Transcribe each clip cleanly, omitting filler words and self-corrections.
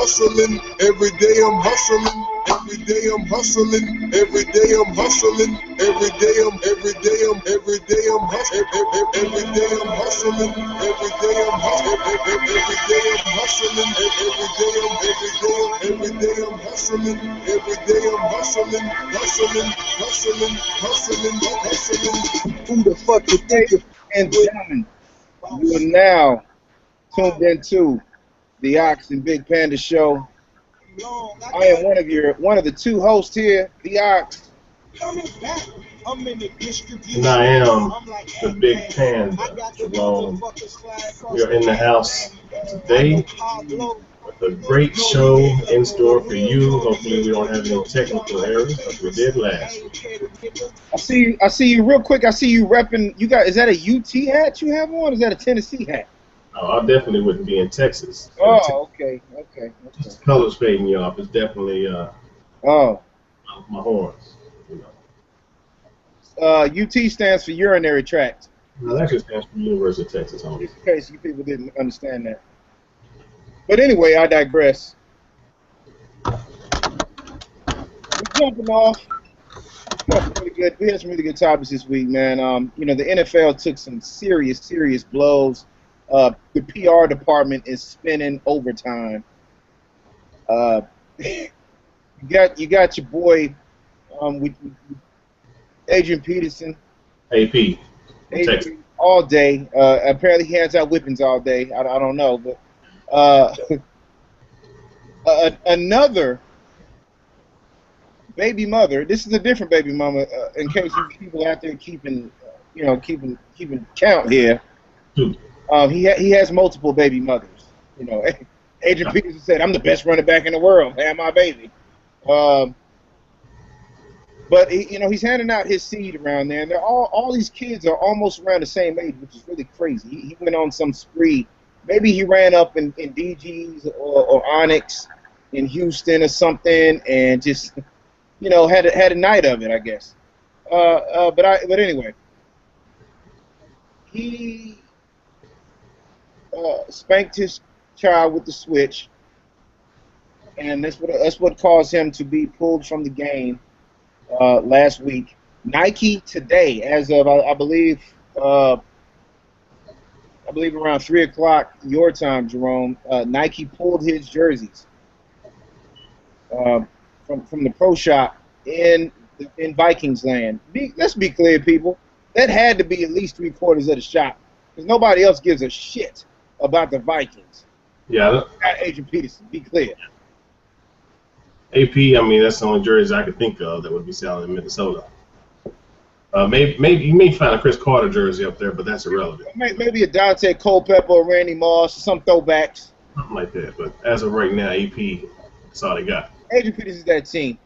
hustling. Every day I'm hustling. Every day I'm hustling. Every day I'm hustling. Every day I'm hustling. Every day I'm hustling. Every day I'm hustling. Every day I'm hustling. Every day I'm hustling. Every day I'm hustling. Every day I'm hustling. Hustling. Who the fuck you think you're and gentlemen, you are now tuned into the Ox and Big Panda show. I am one of the two hosts here, the Ox. And I am the Big Panda, Jerome. We are in the house today with a great show in store for you. Hopefully we don't have any technical errors like we did last week. I see you real quick. I see you repping. You got, is that a UT hat you have on? Or is that a Tennessee hat? Oh, I definitely wouldn't be in Texas. Oh, okay. Just colors fading me off. It's definitely my horns. You know. UT stands for urinary tract. No, that actually stands for University of Texas. In case you people didn't understand that. But anyway, I digress. We're jumping off. We had some really good topics this week, man. You know, the NFL took some serious blows. The PR department is spinning overtime. You got your boy, with Adrian Peterson. AP. All day. Apparently he hands out whippings all day. I don't know, but another baby mother. This is a different baby mama. In case you people out there keeping count here. He has multiple baby mothers. You know, Adrian Peterson said, "I'm the best running back in the world. Have my baby." But he's handing out his seed around there, and they're all these kids are almost around the same age, which is really crazy. He went on some spree. Maybe he ran up in DG's or Onyx in Houston or something, and just had a night of it, I guess. But anyway, he spanked his child with the switch, and that's what caused him to be pulled from the game last week. Nike today, as of I believe around 3 o'clock your time, Jerome, Nike pulled his jerseys from the pro shop in Vikings land. Let's be clear, people. That had to be at least 3/4 of the shop, because nobody else gives a shit about the Vikings. Yeah. Adrian Peterson, be clear. AP, I mean, that's the only jersey I could think of that would be selling in Minnesota. Maybe you may find a Chris Carter jersey up there, but that's irrelevant. Maybe a Dante Culpepper or Randy Moss, some throwbacks. Something like that. But as of right now, AP, that's all they got. Adrian Peterson's that team.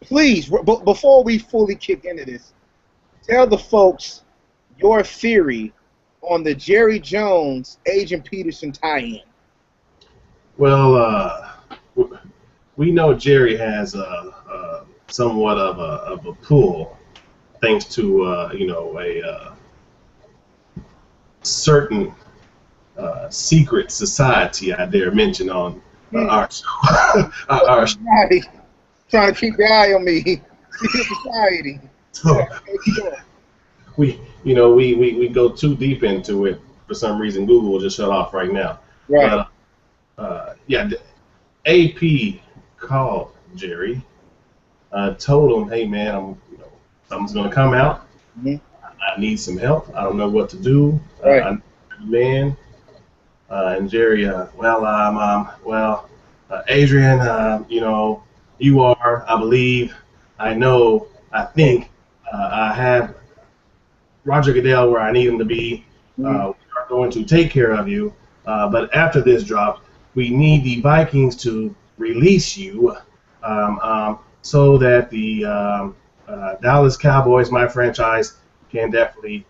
Please, before we fully kick into this, tell the folks your theory on the Jerry Jones Adrian Peterson tie-in. Well, we know Jerry has somewhat of a pull, thanks to a certain secret society I dare mention on our show. our show. Trying to keep your eye on me. Secret society. So, we go too deep into it. For some reason, Google will just shut off right now. Right. AP called Jerry, told him, "Hey man, something's gonna come out. Mm-hmm. I need some help. I don't know what to do. Right. I'm a man." And Jerry, Adrian, you are, I believe, I know, I think, I have Roger Goodell where I need him to be. We are going to take care of you. But after this drop, we need the Vikings to release you so that the Dallas Cowboys, my franchise, can definitely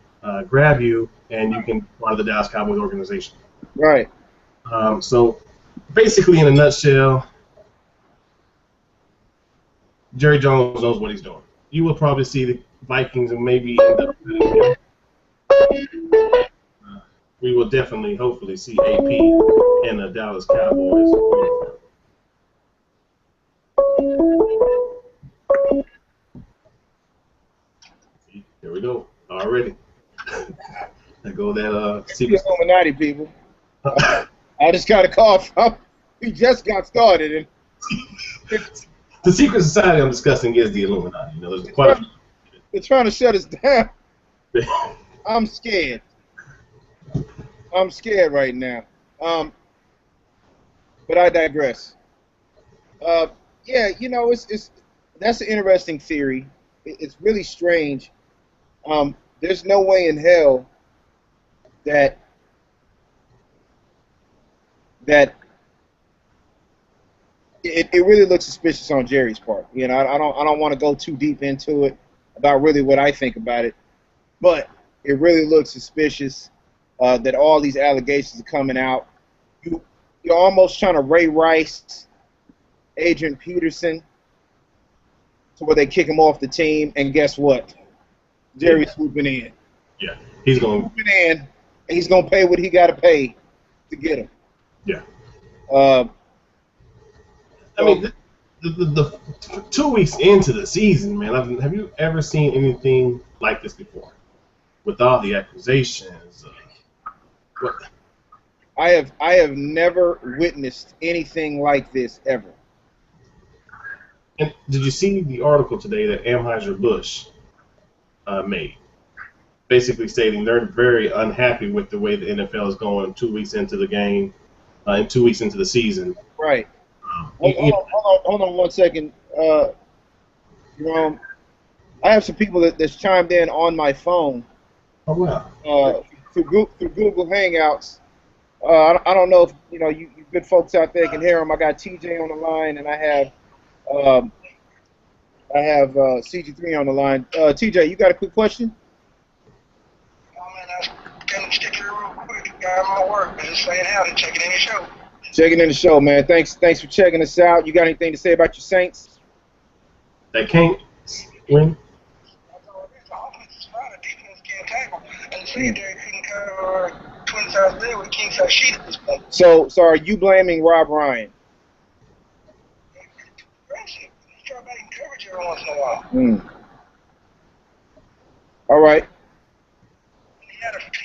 grab you and you can be part of the Dallas Cowboys organization. Right. So basically, in a nutshell, Jerry Jones knows what he's doing. You will probably see the Vikings and maybe end up winning him. We will definitely, hopefully, see AP in the Dallas Cowboys uniform. ago that It's the secret. Illuminati, people. I just got a call from. We just got started, and The secret society I'm discussing is the Illuminati. You know, there's quite a they're trying to shut us down. few. I'm scared. I'm scared right now. But I digress. Yeah, you know, it's that's an interesting theory. It's really strange. There's no way in hell that that it really looks suspicious on Jerry's part. You know, I don't want to go too deep into it about really what I think about it, but it really looks suspicious that all these allegations are coming out. You're almost trying to Ray Rice, Adrian Peterson, to where they kick him off the team, and guess what? Jerry's swooping in. Yeah, he's going. Swooping in, and he's gonna pay what he got to pay to get him. Yeah. Uh, I mean, the 2 weeks into the season, man, have you ever seen anything like this before? With all the accusations. What? I have never witnessed anything like this ever. And did you see the article today that Anheuser-Busch made? Basically stating they're very unhappy with the way the NFL is going 2 weeks into the game, and 2 weeks into the season. Right. Hold on 1 second. Jerome, I have some people that's chimed in on my phone Oh, wow. through Google Hangouts. I don't know if you good folks out there can hear them. I got TJ on the line, and I have CG3 on the line. TJ, you got a quick question? Oh man, I was gonna stick here real quick. Got my work, man. Just saying howdy, checking in the show. Checking in the show, man. Thanks for checking us out. You got anything to say about your Saints? They can't win. That's all it is. The offense is fine. The defense can't tackle. And the secondary couldn't cover twin size bed with a king size sheet at this point. So are you blaming Rob Ryan? Aggressive. He's trying to make coverage every once in a while. All right. He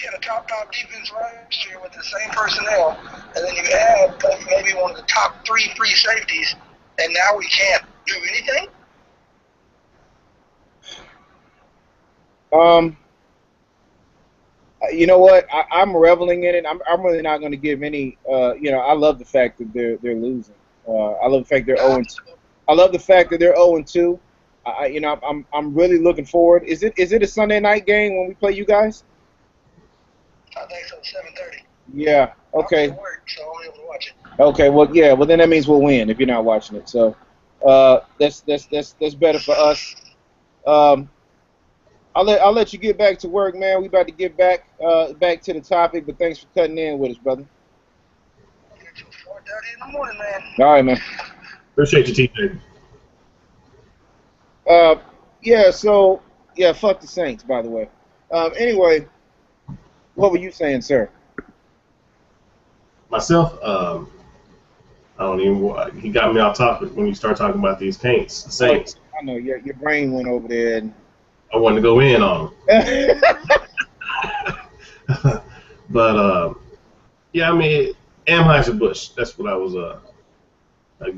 had a top defense last year with the same personnel, and then you add maybe one of the top 3 free safeties, and now we can't do anything? You know what? I'm reveling in it. I'm really not going to give any. I love the fact that they're losing. I love the fact they're 0-2. I love the fact that they're 0-2. I'm really looking forward. Is it a Sunday night game when we play you guys? I think so. 7:30. Yeah. Okay. I'm at work, so I'll be able to watch it. Okay. Well, yeah. Well, then that means we'll win if you're not watching it. So that's better for us. I'll let you get back to work, man. We about to get back to the topic, but thanks for cutting in with us, brother. It's 4:30 in the morning, man. All right, man. Appreciate you, TJ. Yeah, fuck the Saints, by the way. Anyway, what were you saying, sir? Myself, I don't even. He got me off topic when you start talking about these Saints. I know your brain went over there. And I wanted to go in on them. But yeah, I mean, Anheuser-Busch. That's what I was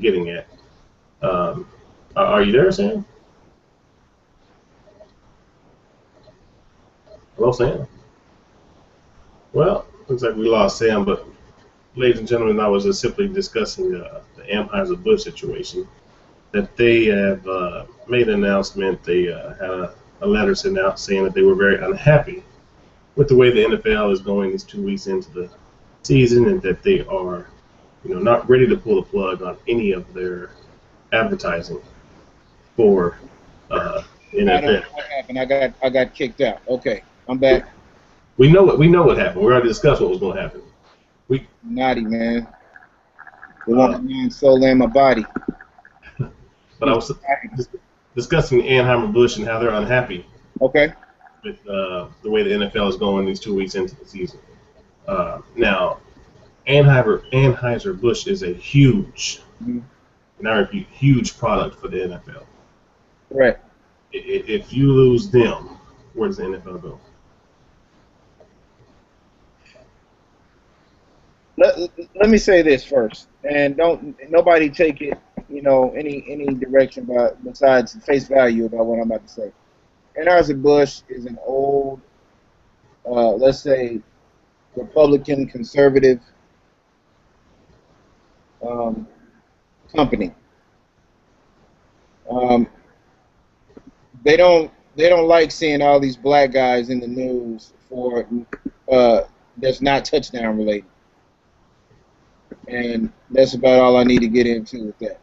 getting at. Are you there, Sam? Hello, Sam. Well, looks like we lost Sam, but ladies and gentlemen, I was just simply discussing the Anheuser-Busch situation. That they have made an announcement. They had a letter sent out saying that they were very unhappy with the way the NFL is going these 2 weeks into the season, and that they are, not ready to pull the plug on any of their advertising for NFL. I don't know what happened. I got kicked out. Okay, I'm back. We know what happened. We already discussed what was going to happen. Naughty, man. They want my mind, soul, and my body. But I was discussing Anheuser-Busch and how they're unhappy. Okay. With the way the NFL is going these 2 weeks into the season. Now, Anheuser-Busch is a huge, and I repeat, huge product for the NFL. Right. If you lose them, where does the NFL go? let me say this first, and don't nobody take it, any direction besides face value about what I'm about to say. Anheuser-Busch is an old, let's say, Republican conservative um, company. Um, they don't like seeing all these black guys in the news for that's not touchdown related, and that's about all I need to get into with that.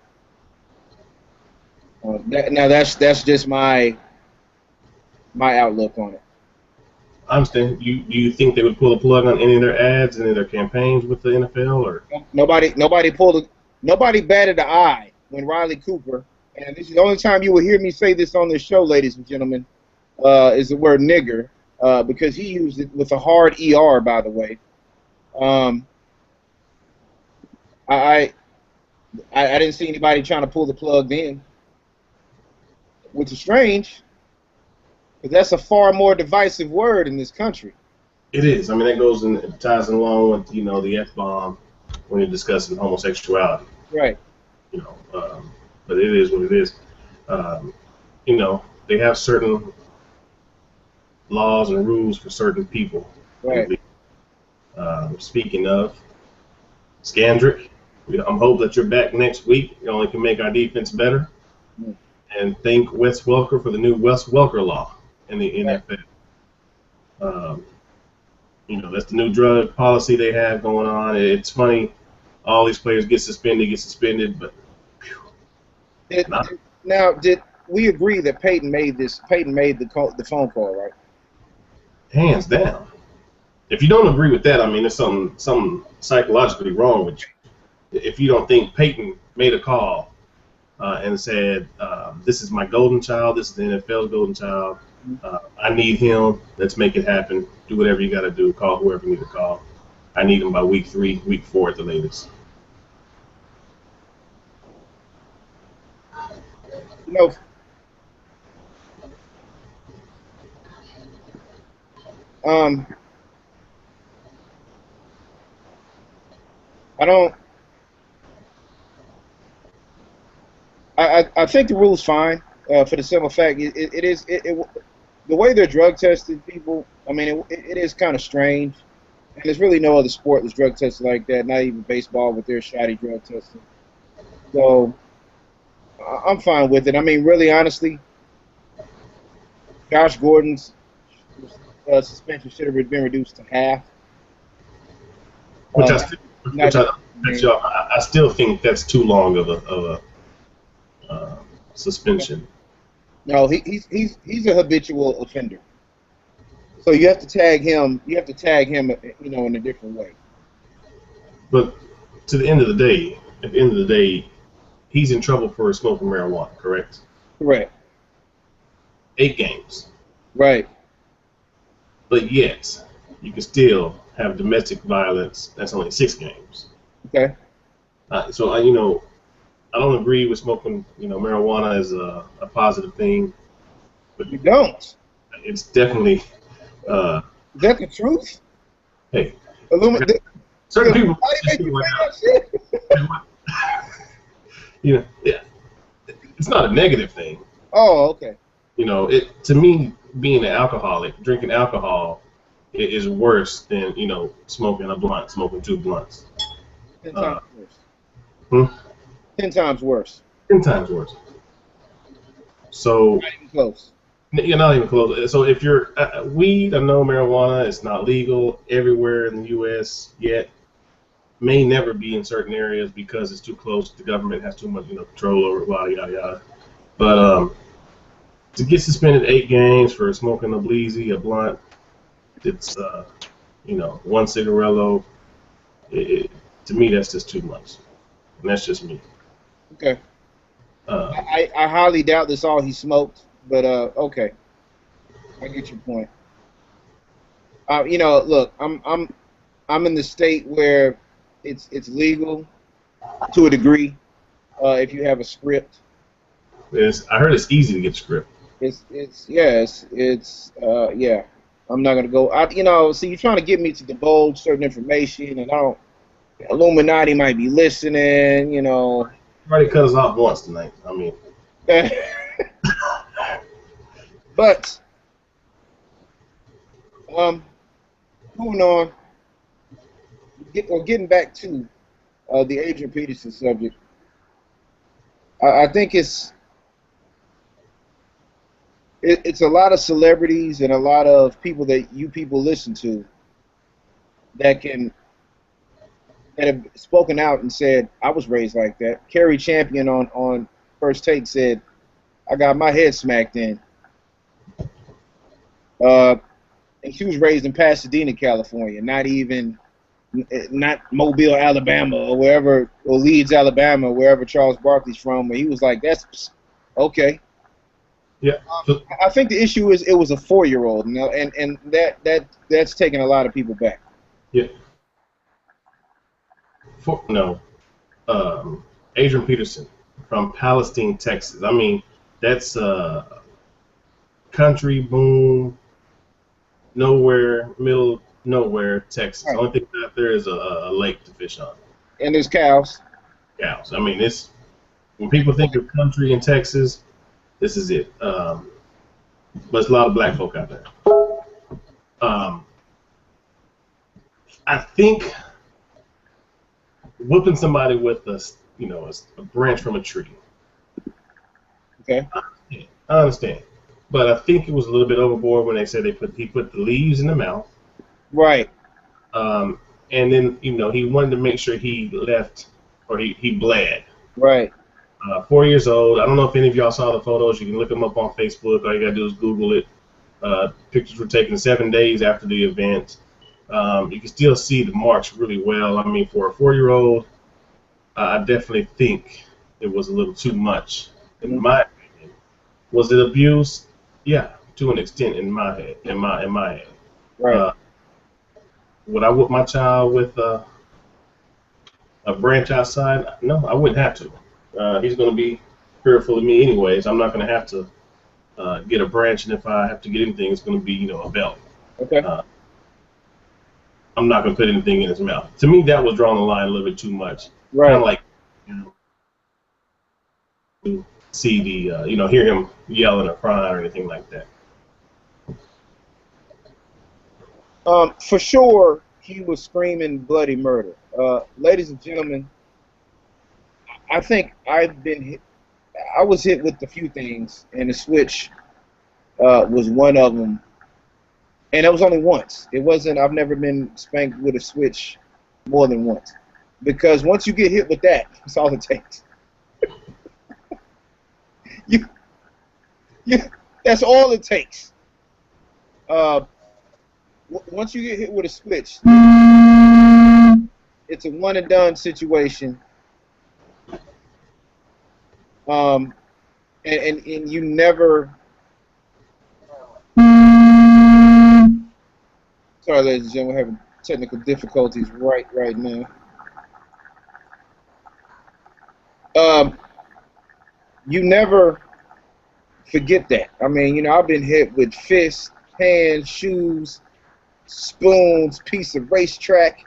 Now that's just my outlook on it. I understand. Do you think they would pull a plug on any of their ads, any of their campaigns with the NFL, or? Nobody batted an eye when Riley Cooper, and this is the only time you will hear me say this on this show, ladies and gentlemen, is the word nigger, because he used it with a hard ER, by the way. Um, I, I didn't see anybody trying to pull the plug then, which is strange, because that's a far more divisive word in this country. It is. I mean, that goes and it ties along with the F-bomb when you're discussing homosexuality. Right. But it is what it is. They have certain laws and rules for certain people. Right. Speaking of Scandrick, I'm hoping that you're back next week. It only can make our defense better. Mm. And thank Wes Welker for the new Wes Welker law in the NFL. That's the new drug policy they have going on. It's funny, all these players get suspended, but Now, did we agree that Peyton made the phone call, right? hands down. If you don't agree with that, I mean, there's something psychologically wrong with you. If you don't think Peyton made a call and said, this is my golden child, this is the NFL's golden child, I need him, let's make it happen, do whatever you got to do, call whoever you need to call. I need him by week 3, week 4 at the latest. No. I don't. I think the rule's fine for the simple fact the way they're drug tested people. I mean, it is kind of strange, and there's really no other sport that's drug tested like that. Not even baseball with their shoddy drug testing. So I'm fine with it. I mean, really, honestly, Josh Gordon's suspension should have been reduced to half. Which I still think that's too long of a suspension. No, he's a habitual offender. So you have to tag him. You have to tag him, in a different way. But at the end of the day, he's in trouble for smoking marijuana, correct? Correct. 8 games. Right. But yet, you can still have domestic violence. That's only 6 games. Okay. So I don't agree with smoking, marijuana as a positive thing. But You don't. it's definitely. Is that the truth? Hey, Why certain people. do you make you say that shit? Yeah, it's not a negative thing. Oh, okay. To me, being an alcoholic, drinking alcohol is worse than smoking a blunt, smoking 2 blunts. 10 times worse. 10 times worse. 10 times worse. So Not even close. you're not even close. So if you're weed, I know marijuana is not legal everywhere in the U.S. yet. May never be in certain areas because it's too close. The government has too much control over it. Yada yada yada. But to get suspended 8 games for smoking a bleezy, a blunt, it's 1 cigarello. To me, that's just too much, and that's just me. Okay. I highly doubt that's all he smoked, but okay. I get your point. Look, I'm in the state where it's legal to a degree if you have a script. I heard it's easy to get script. Yeah. I'm not gonna go. So you're trying to get me to divulge certain information, and I don't. Illuminati might be listening, you know. Already cut us off once tonight. I mean, But moving on, getting back to the Adrian Peterson subject, I think it's a lot of celebrities and a lot of people that you people listen to that have spoken out and said, I was raised like that. Carrie Champion on First Take said, I got my head smacked in. And she was raised in Pasadena, California, not Mobile, Alabama, or wherever, or Leeds, Alabama, wherever Charles Barkley's from. Where he was like, that's okay. yeah. I think the issue is it was a 4-year-old, and that's taking a lot of people back. Yeah. Adrian Peterson from Palestine, Texas. I mean, that's country boom, middle nowhere, Texas. Right. The only thing out there is a lake to fish on. And there's cows. Cows. I mean, when people think of country in Texas, this is it. But there's a lot of black folk out there. I think whipping somebody with a branch from a tree. Okay. I understand. But I think it was a little bit overboard when they said he put the leaves in the mouth. Right. And then, he wanted to make sure he left, or he bled. Right. 4 years old. I don't know if any of y'all saw the photos. You can look them up on Facebook. All you got to do is Google it. Pictures were taken 7 days after the event. You can still see the marks really well. I mean, for a 4-year-old, I definitely think it was a little too much. In my opinion, was it abuse? Yeah, to an extent. In my head. Right. Would I whip my child with a branch outside? No, I wouldn't have to. He's going to be fearful of me anyways. I'm not going to have to get a branch, and if I have to get anything, it's going to be a belt. Okay. I'm not going to put anything in his mouth. To me, that was drawing the line a little bit too much. Right. Kind of like, to see hear him yelling or crying or anything like that. For sure, he was screaming bloody murder. Ladies and gentlemen, I think I was hit with a few things, and the switch was one of them. And it was only once. I've never been spanked with a switch more than once. Because once you get hit with that, that's all it takes. That's all it takes. Once you get hit with a switch, it's a one and done situation. And you never. Sorry, ladies and gentlemen, we're having technical difficulties right now. You never forget that. I mean, I've been hit with fists, hands, shoes, spoons, piece of racetrack.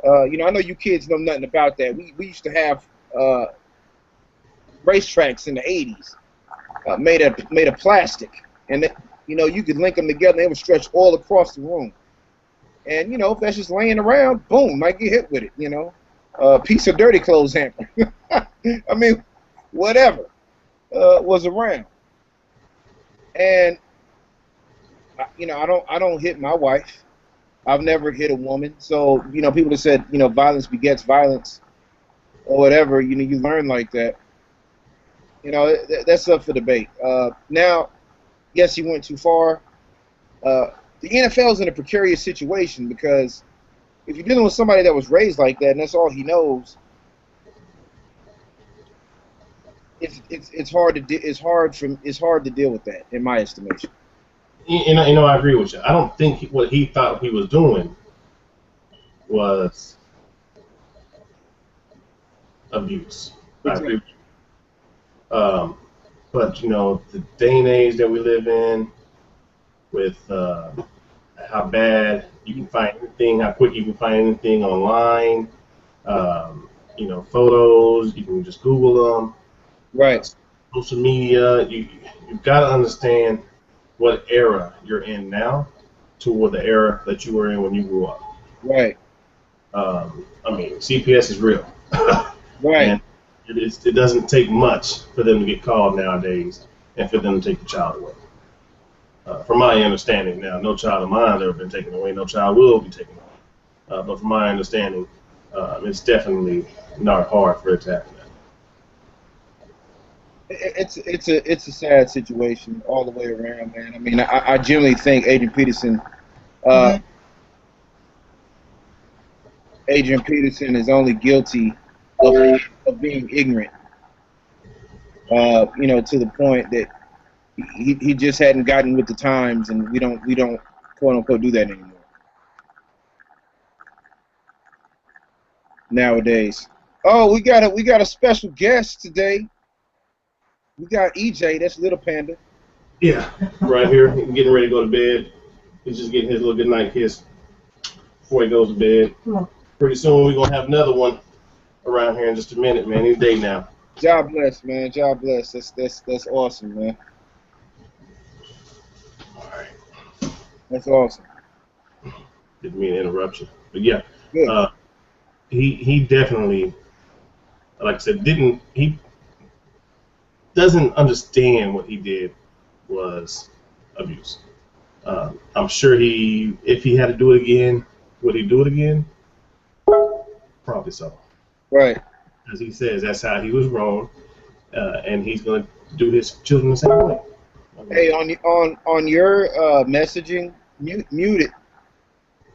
I know you kids know nothing about that. We used to have racetracks in the 80s made of plastic, and you could link them together and they would stretch all across the room. And if that's just laying around, boom, might get hit with it. Piece of dirty clothes hamper. I mean, whatever was around. And I don't hit my wife. I've never hit a woman. So people have said violence begets violence or whatever. You learn like that. That's up for debate. Now, yes, he went too far. The NFL's in a precarious situation because if you're dealing with somebody that was raised like that and that's all he knows, it's hard to deal with that, in my estimation. I agree with you. I don't think what he thought he was doing was abuse. I agree with you. But the day and age that we live in, with how bad you can find anything, how quick you can find anything online, photos. You can just Google them. Right. Social media. You've got to understand what era you're in now to what the era that you were in when you grew up. Right. CPS is real. Right. And it doesn't take much for them to get called nowadays and for them to take the child away. From my understanding now, no child of mine has ever been taken away. No child will be taken away. But from my understanding, it's definitely not hard for it to happen. It's a sad situation all the way around, man. I mean, I generally think Adrian Peterson is only guilty of being ignorant. To the point that he just hadn't gotten with the times, and we don't quote unquote do that anymore nowadays. Oh, we got a special guest today. We got EJ. That's Little Panda. Yeah, right here, getting ready to go to bed. He's just getting his little good night kiss before he goes to bed. Pretty soon we're gonna have another one around here in just a minute, man. Any day now. God bless, man. God bless. That's awesome, man. All right. That's awesome. Didn't mean to interrupt you, but yeah, Good. he definitely, like I said, he doesn't understand what he did was abuse. I'm sure if he had to do it again, would he do it again? Probably so. Right. As he says, that's how he was wrong, and he's going to do his children the same way. Hey, on your messaging, mute it.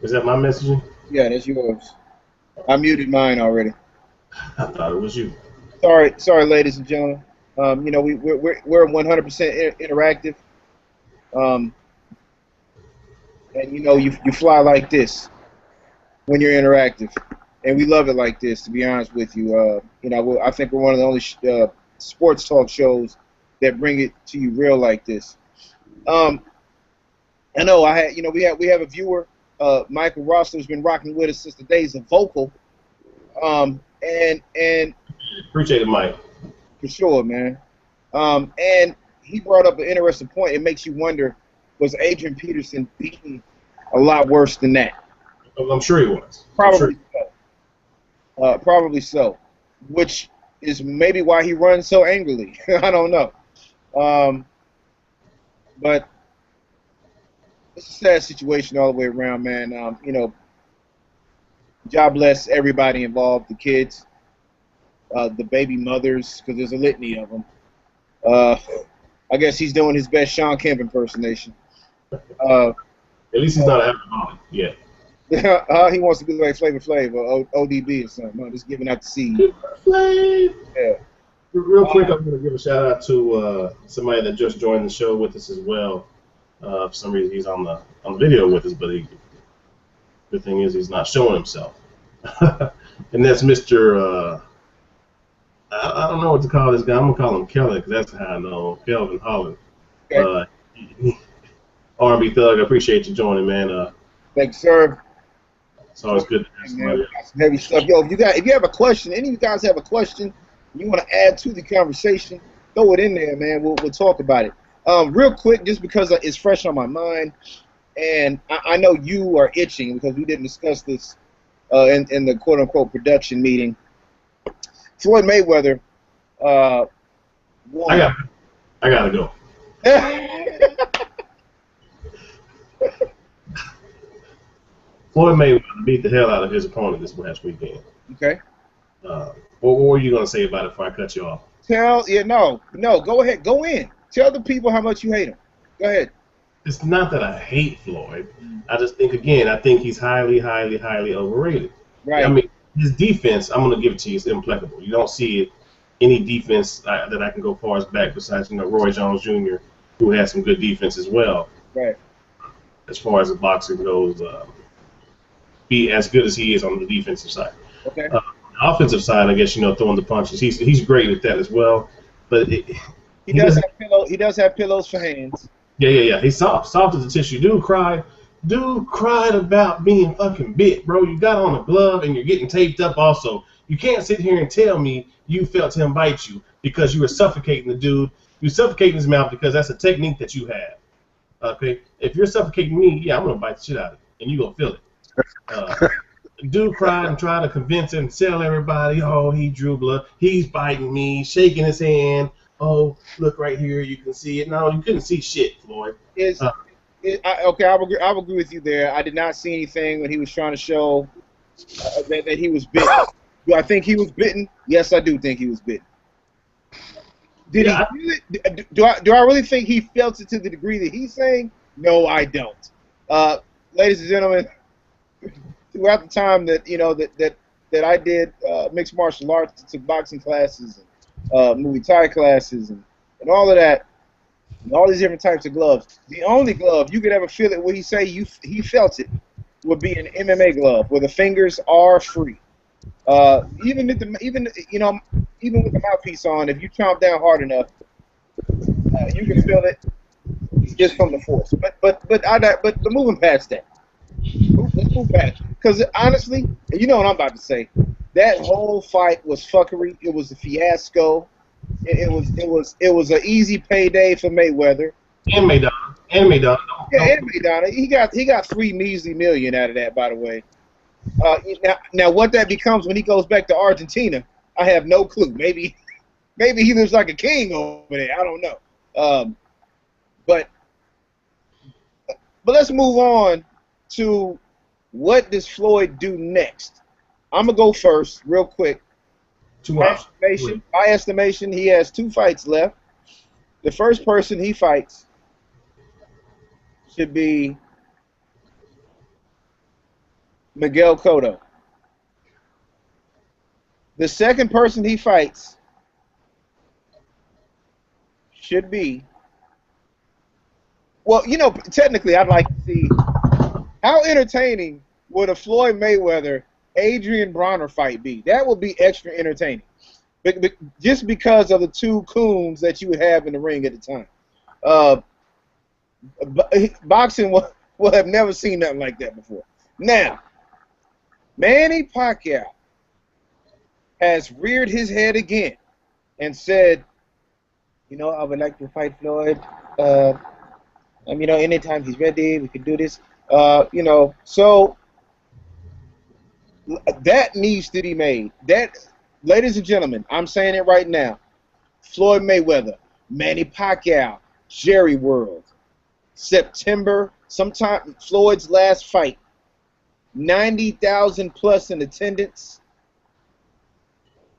Is that my messaging? Yeah, that's yours. I muted mine already. I thought it was you. Sorry, ladies and gentlemen. We're 100% interactive. And you fly like this when you're interactive, and we love it like this. To be honest with you, I think we're one of the only sports talk shows that bring it to you real like this. I know we have a viewer, Michael Rossler, who's been rocking with us since the days of Vocal, and appreciate it, Mike. For sure, man. And he brought up an interesting point. It makes you wonder, was Adrian Peterson beaten a lot worse than that? I'm sure he was. Probably so. Probably so. Which is maybe why he runs so angrily. I don't know. But it's a sad situation all the way around, man. God bless everybody involved, the kids, the baby mothers, because there's a litany of them. I guess he's doing his best Sean Kemp impersonation. At least he's not alcoholic yet. He wants to be like Flavor Flav or ODB or something. Just giving out the seed. Yeah. Real quick, I'm going to give a shout out to somebody that just joined the show with us as well. For some reason, he's on the video with us, but the thing is, he's not showing himself. And that's Mr. I don't know what to call this guy. I'm gonna call him Kelly because that's how I know Kelvin Holland. Okay. R&B Thug, I appreciate you joining, man. Thanks, sir. It's always good to have somebody else. Some heavy stuff. Yo, if you have a question, any of you guys have a question you want to add to the conversation, throw it in there, man. We'll talk about it. Real quick, just because it's fresh on my mind, and I know you are itching because we didn't discuss this in the quote-unquote production meeting. Floyd Mayweather won. I gotta go. Floyd Mayweather beat the hell out of his opponent this last weekend. Okay. What were you gonna say about it before I cut you off? No, go ahead, go in. Tell the people how much you hate him. Go ahead. It's not that I hate Floyd. I just think he's highly, highly, highly overrated. Right. I mean, his defense, I'm gonna give it to you, is impeccable. You don't see any defense that I can go far as back besides Roy Jones Jr., who has some good defense as well. Right. As far as the boxing goes, be as good as he is on the defensive side. Okay. The offensive side, I guess, throwing the punches. He's great at that as well. But he does have pillows for hands. Yeah. He's soft as a tissue. Dude cried Dude cried about being fucking bit, bro. You got on a glove and you're getting taped up also. You can't sit here and tell me you felt him bite you because you were suffocating the dude. You suffocating his mouth because that's a technique that you have. Okay? If you're suffocating me, yeah, I'm going to bite the shit out of you, and you're going to feel it. Dude cried and tried to convince and tell everybody, oh, he drew blood. He's biting me, shaking his hand. Oh, look right here, you can see it. No, you couldn't see shit, Floyd. Okay, I will agree with you there. I did not see anything when he was trying to show that he was bitten. Do I think he was bitten? Yes, I do think he was bitten. Did he feel it? Do I really think he felt it to the degree that he's saying? No, I don't. Ladies and gentlemen, throughout the time that that I did mixed martial arts, took boxing classes, and Muay Thai classes, and all of that, and all these different types of gloves. The only glove you could ever feel it where he say he felt it would be an MMA glove where the fingers are free. Even with the mouthpiece on, if you chomp down hard enough, you can feel it just from the force. But moving past that, let's move past. Because honestly, you know what I'm about to say. That whole fight was fuckery. It was a fiasco. It was an easy payday for Mayweather. And Maydon. Yeah, and Maydon. He got $3 measly million out of that, by the way. Now what that becomes when he goes back to Argentina, I have no clue. Maybe he lives like a king over there. I don't know. But let's move on to what does Floyd do next. I'm gonna go first, real quick. My estimation, he has 2 fights left. The first person he fights should be Miguel Cotto. The second person he fights should be, well, technically I'd like to see how entertaining would a Floyd Mayweather Adrian Bronner fight be. That would be extra entertaining. Just because of the 2 coons that you would have in the ring at the time. Boxing will have never seen nothing like that before. Now, Manny Pacquiao has reared his head again and said, I would like to fight Floyd. Anytime he's ready, we can do this. So that needs to be made. That, ladies and gentlemen, I'm saying it right now. Floyd Mayweather, Manny Pacquiao, Jerry World, September, sometime Floyd's last fight. 90,000 plus in attendance.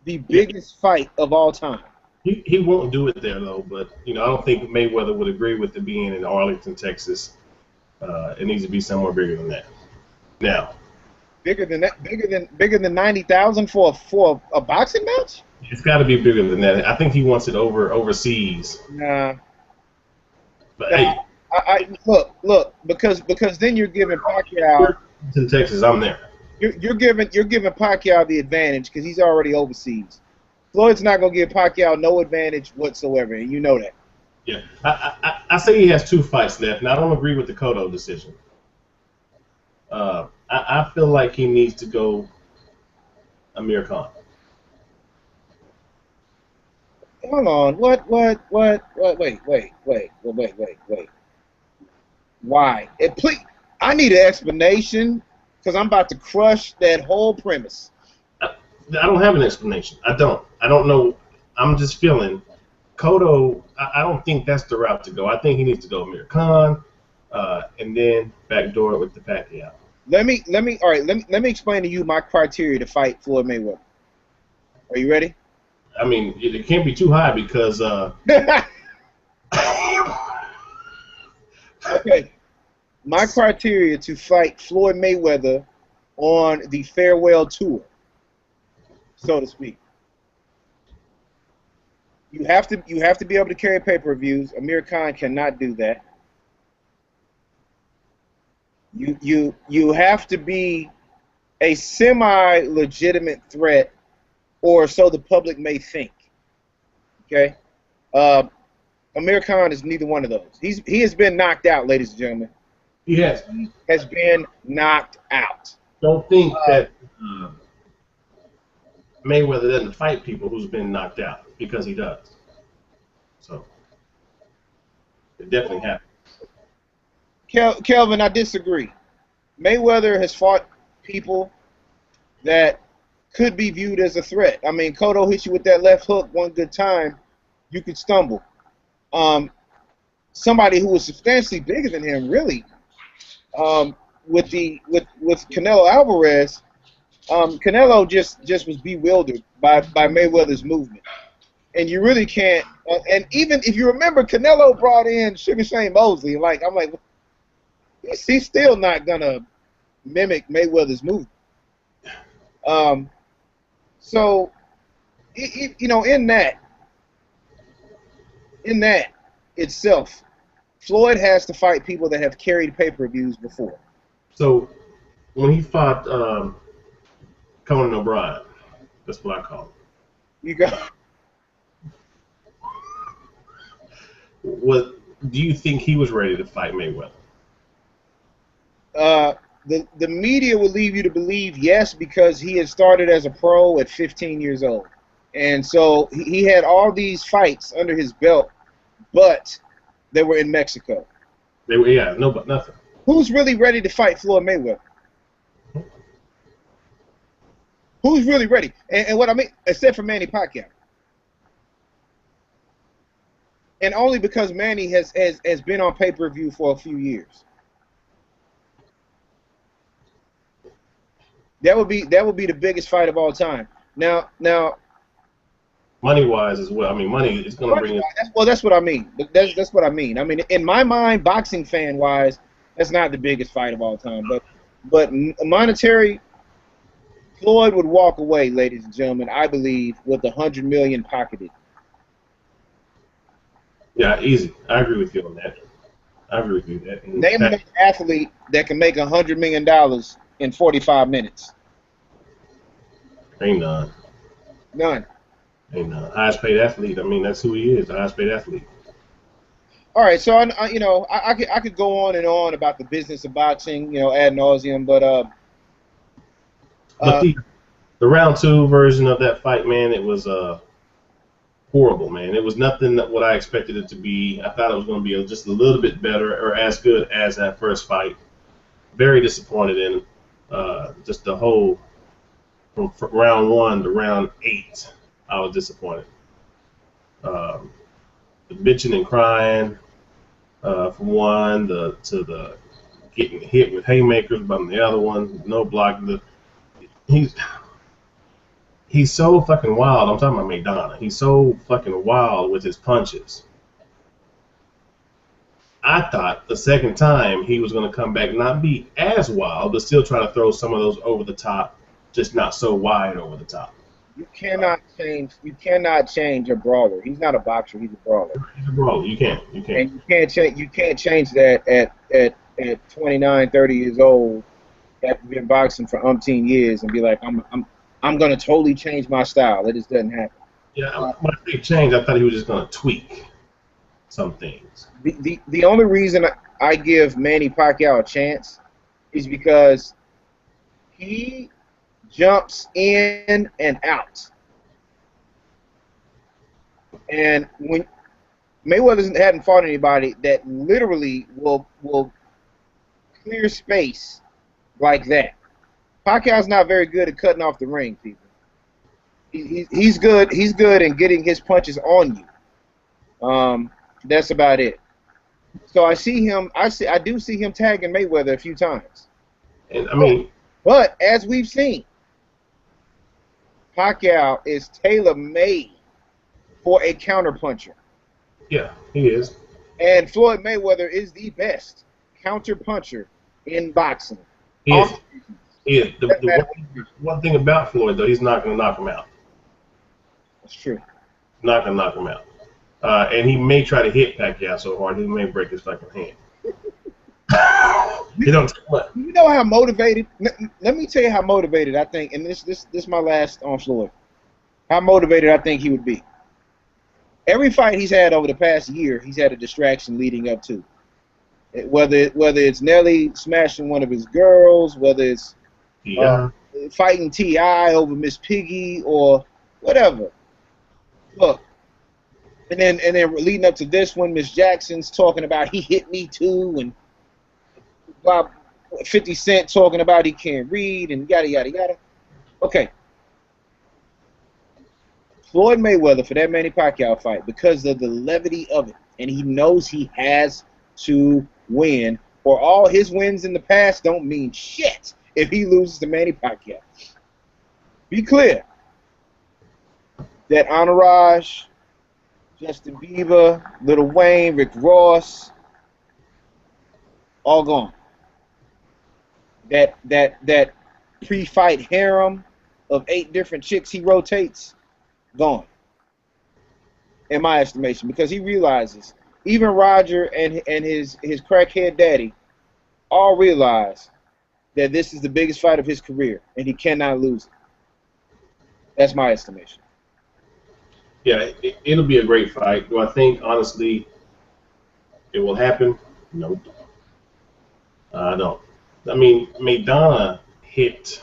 The biggest fight of all time. He won't do it there though, but I don't think Mayweather would agree with it being in Arlington, Texas. It needs to be somewhere bigger than that. Now, bigger than 90,000 for a boxing match? It's got to be bigger than that. I think he wants it overseas. Nah. But hey, look, because then you're giving Pacquiao in Texas. I'm there. You're giving Pacquiao the advantage because he's already overseas. Floyd's not gonna give Pacquiao no advantage whatsoever, and you know that. Yeah, I say he has 2 fights left, and I don't agree with the Cotto decision. I feel like he needs to go Amir Khan. Hold on. What? Wait. Why? Please, I need an explanation because I'm about to crush that whole premise. I don't have an explanation. I don't know. I'm just feeling Cotto. I don't think that's the route to go. I think he needs to go Amir Khan, and then backdoor it with the Pacquiao. Let me explain to you my criteria to fight Floyd Mayweather. Are you ready? I mean, it can't be too high because. Okay. My criteria to fight Floyd Mayweather on the farewell tour, so to speak. You have to be able to carry pay-per-views. Amir Khan cannot do that. You have to be a semi-legitimate threat, or so the public may think. Okay, Amir Khan is neither one of those. He has been knocked out, ladies and gentlemen. He has. He has been knocked out. Don't think that Mayweather doesn't fight people who's been knocked out, because he does. So it definitely happens. Kelvin, I disagree. Mayweather has fought people that could be viewed as a threat. I mean, Cotto hit you with that left hook one good time, you could stumble. Somebody who was substantially bigger than him, really, with Canelo Alvarez, Canelo just was bewildered by Mayweather's movement, and you really can't. And even if you remember, Canelo brought in Sugar Shane Mosley. I'm like, he's still not gonna mimic Mayweather's movement. So, you know, in that itself, Floyd has to fight people that have carried pay-per-views before. So when he fought Conan O'Brien, that's what I call him. You got. What do you think he was ready to fight Mayweather? The media would lead you to believe yes, because he had started as a pro at 15 years old, and so he had all these fights under his belt, but they were in Mexico. They were, yeah, no, but nothing. Who's really ready to fight Floyd Mayweather? Who's really ready? And what I mean, except for Manny Pacquiao, and only because Manny has been on pay-per-view for a few years. That would be the biggest fight of all time. Now, money-wise as well. I mean, money is going to bring it. That's what I mean. That's what I mean. I mean, in my mind, boxing fan-wise, that's not the biggest fight of all time. But monetary, Floyd would walk away, ladies and gentlemen, I believe, with $100 million pocketed. Yeah, easy. I agree with you on that. I agree with you on that. Name an athlete that can make $100 million in 45 minutes. Ain't none. None. Ain't none. Highest paid athlete. I mean, that's who he is. The highest paid athlete. All right, so I could go on and on about the business of boxing, you know, ad nauseum, but the round 2 version of that fight, man, it was horrible, man. It was nothing that what I expected it to be. I thought it was going to be just a little bit better or as good as that first fight. Very disappointed in just the whole from round 1 to round 8. I was disappointed. The bitching and crying from one to the getting hit with haymakers from the other one, no blocking. He's so fucking wild. I'm talking about McDonough. He's so fucking wild with his punches. I thought the second time he was going to come back, not be as wild, but still try to throw some of those over the top, just not so wide over the top. You cannot change a brawler. He's not a boxer. He's a brawler. He's a brawler. You can't. And you can't change that at 29, 30 years old, after been boxing for umpteen years, and be like, I'm going to totally change my style. It just doesn't happen. Yeah, when I say change, I thought he was just going to tweak some things. The only reason I give Manny Pacquiao a chance is because he jumps in and out. And when Mayweather hadn't fought anybody that literally will clear space like that. Pacquiao's not very good at cutting off the ring, people. He's good in getting his punches on you. That's about it. So I do see him tagging Mayweather a few times. And I mean, but as we've seen, Pacquiao is tailor-made for a counterpuncher. Yeah, he is. And Floyd Mayweather is the best counterpuncher in boxing. He is. The one thing about Floyd, though, he's not going to knock him out. That's true. Not going to knock him out. And he may try to hit Pacquiao so hard he may break his fucking hand. You don't take much. You know how motivated? Let me tell you how motivated I think, and this is my last on Floyd. How motivated I think he would be. Every fight he's had over the past year, he's had a distraction leading up to. Whether it's Nelly smashing one of his girls, whether it's Yeah. fighting T.I. over Miss Piggy or whatever. Look, and then leading up to this one, Miss Jackson's talking about he hit me too, and Bob 50 Cent talking about he can't read and yada yada yada. Okay. Floyd Mayweather for that Manny Pacquiao fight, because of the levity of it, and he knows he has to win, or all his wins in the past don't mean shit if he loses to Manny Pacquiao. Be clear that Entourage, Justin Bieber, Lil Wayne, Rick Ross, all gone. That pre-fight harem of 8 different chicks he rotates, gone, in my estimation, because he realizes even Roger and his crackhead daddy all realize that this is the biggest fight of his career and he cannot lose it. That's my estimation. Yeah, it'll be a great fight. Do I think, honestly, it will happen? Nope. I don't. I mean, Maidana hit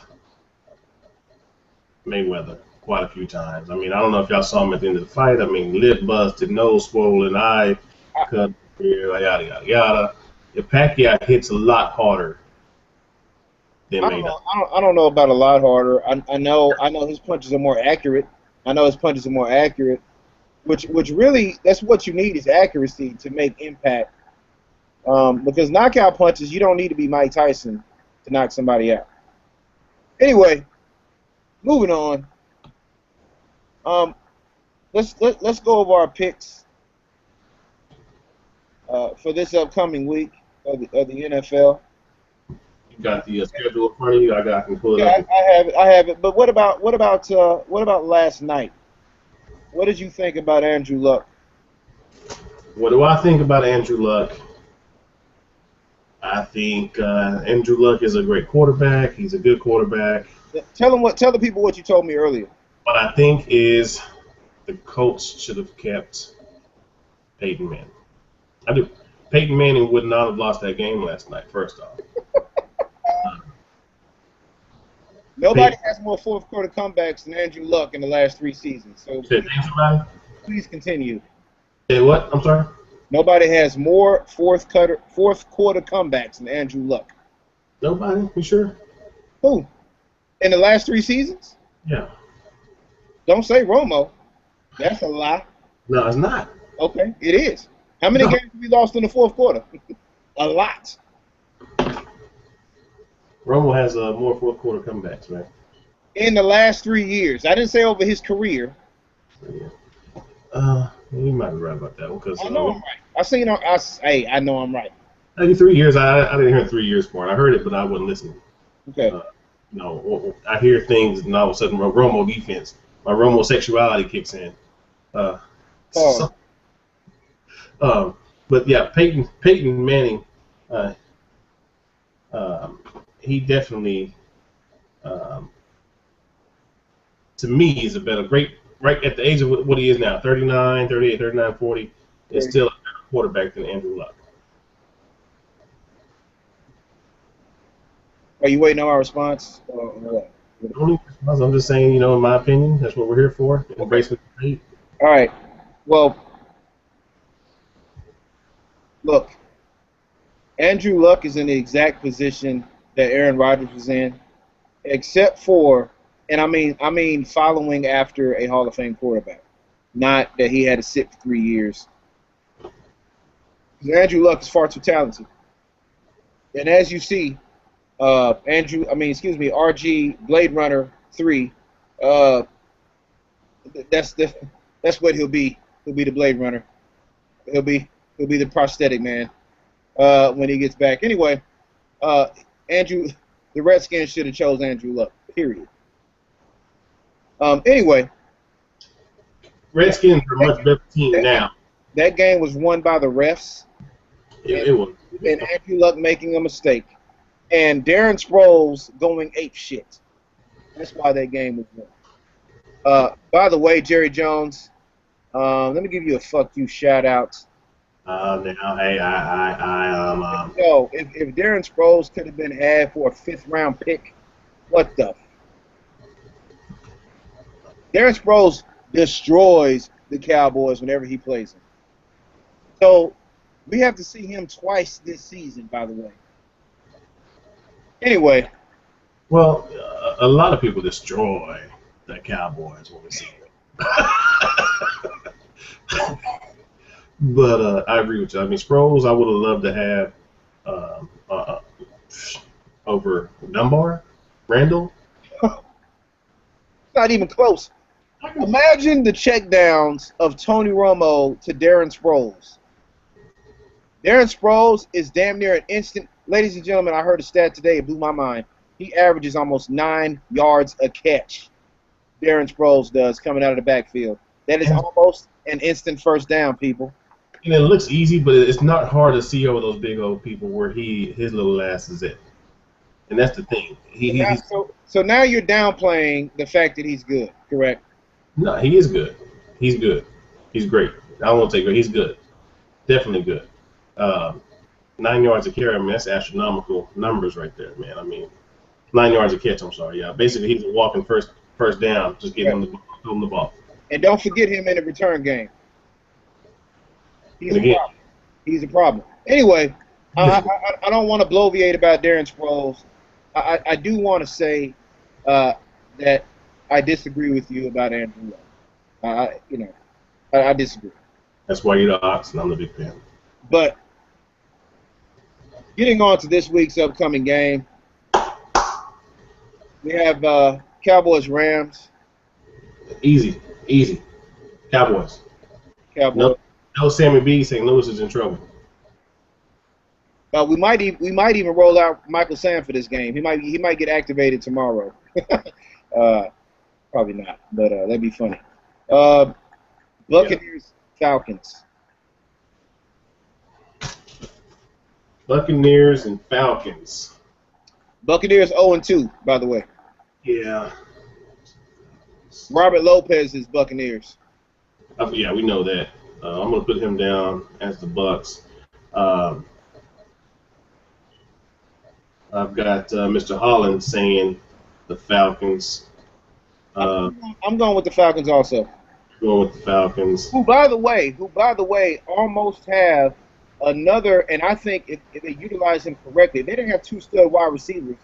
Mayweather quite a few times. I mean, I don't know if y'all saw him at the end of the fight. I mean, lip busted, nose swollen, eye cut, yada, yada, yada. If Pacquiao hits a lot harder than Maidana. I don't know about a lot harder. I know his punches are more accurate. Which really, that's what you need, is accuracy to make impact. Because knockout punches, you don't need to be Mike Tyson to knock somebody out. Anyway, moving on. Let's go over our picks for this upcoming week of the NFL. You got the schedule in front of you. I can pull it Yeah, up. I have it. But what about last night? What did you think about Andrew Luck? What do I think about Andrew Luck? I think Andrew Luck is a great quarterback. He's a good quarterback. Tell the people what you told me earlier. What I think is the Colts should have kept Peyton Manning. I do. Peyton Manning would not have lost that game last night, first off. Nobody has more fourth quarter comebacks than Andrew Luck in the last 3 seasons. So please continue. Say what? I'm sorry? Nobody has more fourth quarter comebacks than Andrew Luck. Nobody? You sure? Who? In the last 3 seasons? Yeah. Don't say Romo. That's a lie. No, it's not. Okay, it is. How many games have we lost in the fourth quarter? A lot. Romo has more fourth quarter comebacks, man. In the last 3 years. I didn't say over his career. Yeah. You might be right about that one. Cause, I know I'm right. I know I'm right. 3 years, I didn't hear 3 years for it. I heard it, but I wasn't listening. Okay. I hear things, and all of a sudden, Romo defense, my Romo sexuality kicks in. But yeah, Peyton Manning, he definitely, to me, is a better, right at the age of what he is now, 39, 38, 39, 40, is still a better quarterback than Andrew Luck. Are you waiting on our response? I'm just saying, in my opinion, that's what we're here for. Embrace what you hate. All right. Well, look, Andrew Luck is in the exact position that Aaron Rodgers was in, except for, and I mean following after a Hall of Fame quarterback, not that he had to sit for 3 years. Andrew Luck is far too talented, and as you see, RG Blade Runner 3. That's what he'll be. He'll be the Blade Runner. He'll be the prosthetic man when he gets back. Anyway, the Redskins should have chose Andrew Luck. Period. Anyway, Redskins are a much better team now. That game was won by the refs. It was. And Andrew Luck making a mistake. And Darren Sproles going ape shit. That's why that game was won. By the way, Jerry Jones, let me give you a fuck you shout out. Now, hey, Yo, if Darren Sproles could have been had for a 5th-round pick, what the? Darren Sproles destroys the Cowboys whenever he plays them. So we have to see him twice this season, by the way. Anyway. well, a lot of people destroy the Cowboys when we see them. But I agree with you. I mean, Sproles, I would have loved to have uh, uh, over Dunbar, Randall. Not even close. Imagine the checkdowns of Tony Romo to Darren Sproles. Darren Sproles is damn near an instant. Ladies and gentlemen, I heard a stat today. It blew my mind. He averages almost 9 yards a catch. Darren Sproles does coming out of the backfield. That is almost an instant first down, people. And it looks easy, but it's not hard to see over those big old people where his little ass is at. And that's the thing. So now you're downplaying the fact that he's good, correct? No, he is good. He's good. He's great. I don't want to take it. He's good. Definitely good. 9 yards a carry, I mean, that's astronomical numbers right there, man. I mean, 9 yards a catch, I'm sorry. Yeah, basically he's a walking first down. Just give him the ball. And don't forget him in the return game. He's a problem. Anyway, I don't want to bloviate about Darren Sproles. I do want to say that I disagree with you about Andrew Luck. I disagree. That's why you're the Ox, and I'm the big fan. But getting on to this week's upcoming game, we have Cowboys-Rams. Easy. Cowboys. No Sammy B. St. Louis is in trouble. We might even roll out Michael Sam for this game. He might get activated tomorrow. Probably not, but that'd be funny. Buccaneers, Falcons. Buccaneers and Falcons. Buccaneers 0-2, by the way. Yeah. Robert Lopez is Buccaneers. Yeah, we know that. I'm going to put him down as the Bucks. I've got Mr. Holland saying the Falcons. I'm going with the Falcons also. Going with the Falcons. Who, by the way, almost have another, and I think if they utilize him correctly, if they didn't have 2 stud wide receivers,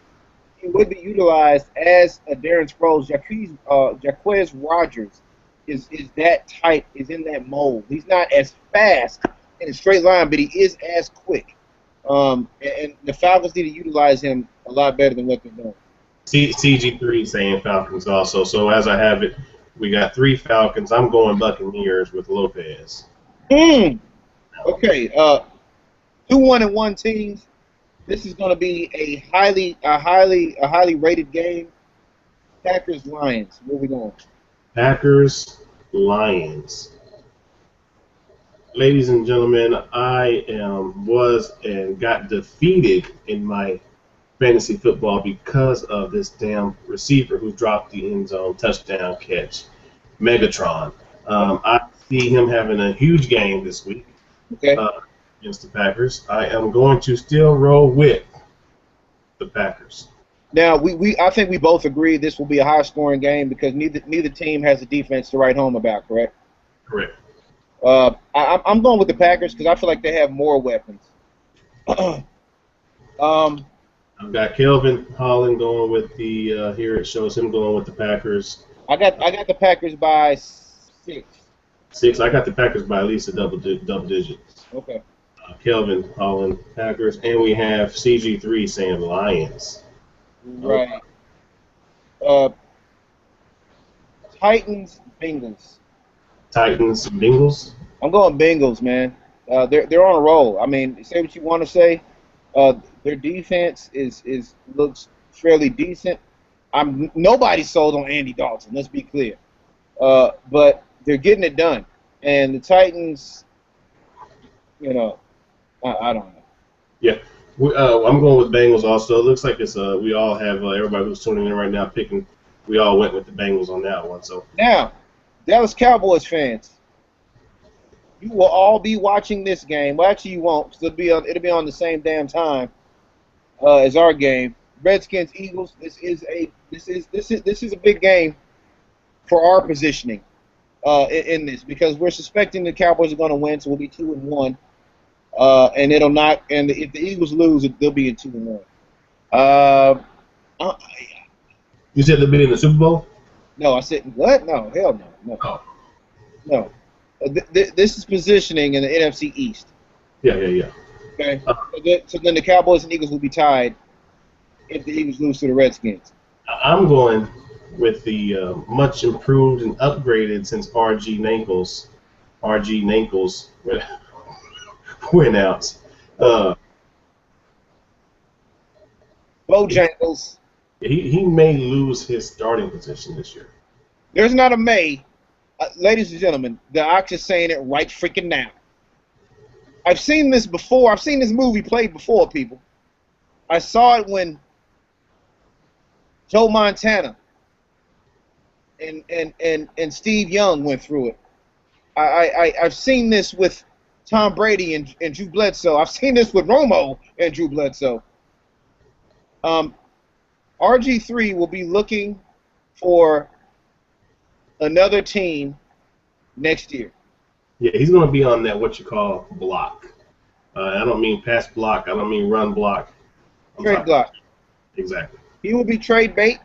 he would be utilized as a Darren Sproles. Jaquez Rogers is that type, is in that mold. He's not as fast in a straight line, but he is as quick. And the Falcons need to utilize him a lot better than what they're doing. CG3 saying Falcons also. So as I have it, we got 3 Falcons. I'm going Buccaneers with Lopez. Okay. 2-1-1 teams. This is going to be a highly rated game. Packers Lions. Where we going? Packers Lions. Ladies and gentlemen, I was and got defeated in my fantasy football because of this damn receiver who dropped the end zone touchdown catch, Megatron. I see him having a huge game this week against the Packers. I am going to still roll with the Packers. Now, I think we both agree this will be a high-scoring game because neither team has a defense to write home about, correct? Correct. I'm going with the Packers because I feel like they have more weapons. I've got Kelvin Holland going with the. Here it shows him going with the Packers. I got the Packers by 6. 6. I got the Packers by at least a double digits. Okay. Kelvin Holland Packers, and we have CG3 saying Lions. Right. Titans Bengals. Titans Bengals. I'm going Bengals, man. They're on a roll. I mean, say what you want to say. Their defense looks fairly decent. Nobody's sold on Andy Dalton. Let's be clear. But they're getting it done, and the Titans, I don't know. Yeah, I'm going with Bengals also. It looks like it's we all have everybody who's tuning in right now picking. We all went with the Bengals on that one. So now, Dallas Cowboys fans, You will all be watching this game. Well, actually, you won't. 'Cause it'll be on the same damn time as our game. Redskins Eagles. This is a big game for our positioning in this, because we're suspecting the Cowboys are going to win, so we'll be 2-1, and it'll not. And if the Eagles lose, they'll be in 2-1. Uh, You said they'll be in the Super Bowl? no, I said what? No, hell no, no, Oh. no. This is positioning in the NFC East. Yeah. Okay, so then the Cowboys and Eagles will be tied if the Eagles lose to the Redskins. I'm going with the much improved and upgraded since RG Nankles went out. Bojangles. He may lose his starting position this year. There's not a May. Ladies and gentlemen, the Ox is saying it right freaking now. I've seen this before. I've seen this movie played before, people. I saw it when Joe Montana and Steve Young went through it. I've seen this with Tom Brady and Drew Bledsoe. I've seen this with Romo and Drew Bledsoe. RG3 will be looking for another team next year. Yeah, he's going to be on that what you call block. I don't mean pass block. I don't mean run block. Trade block. Exactly. He will be trade bait.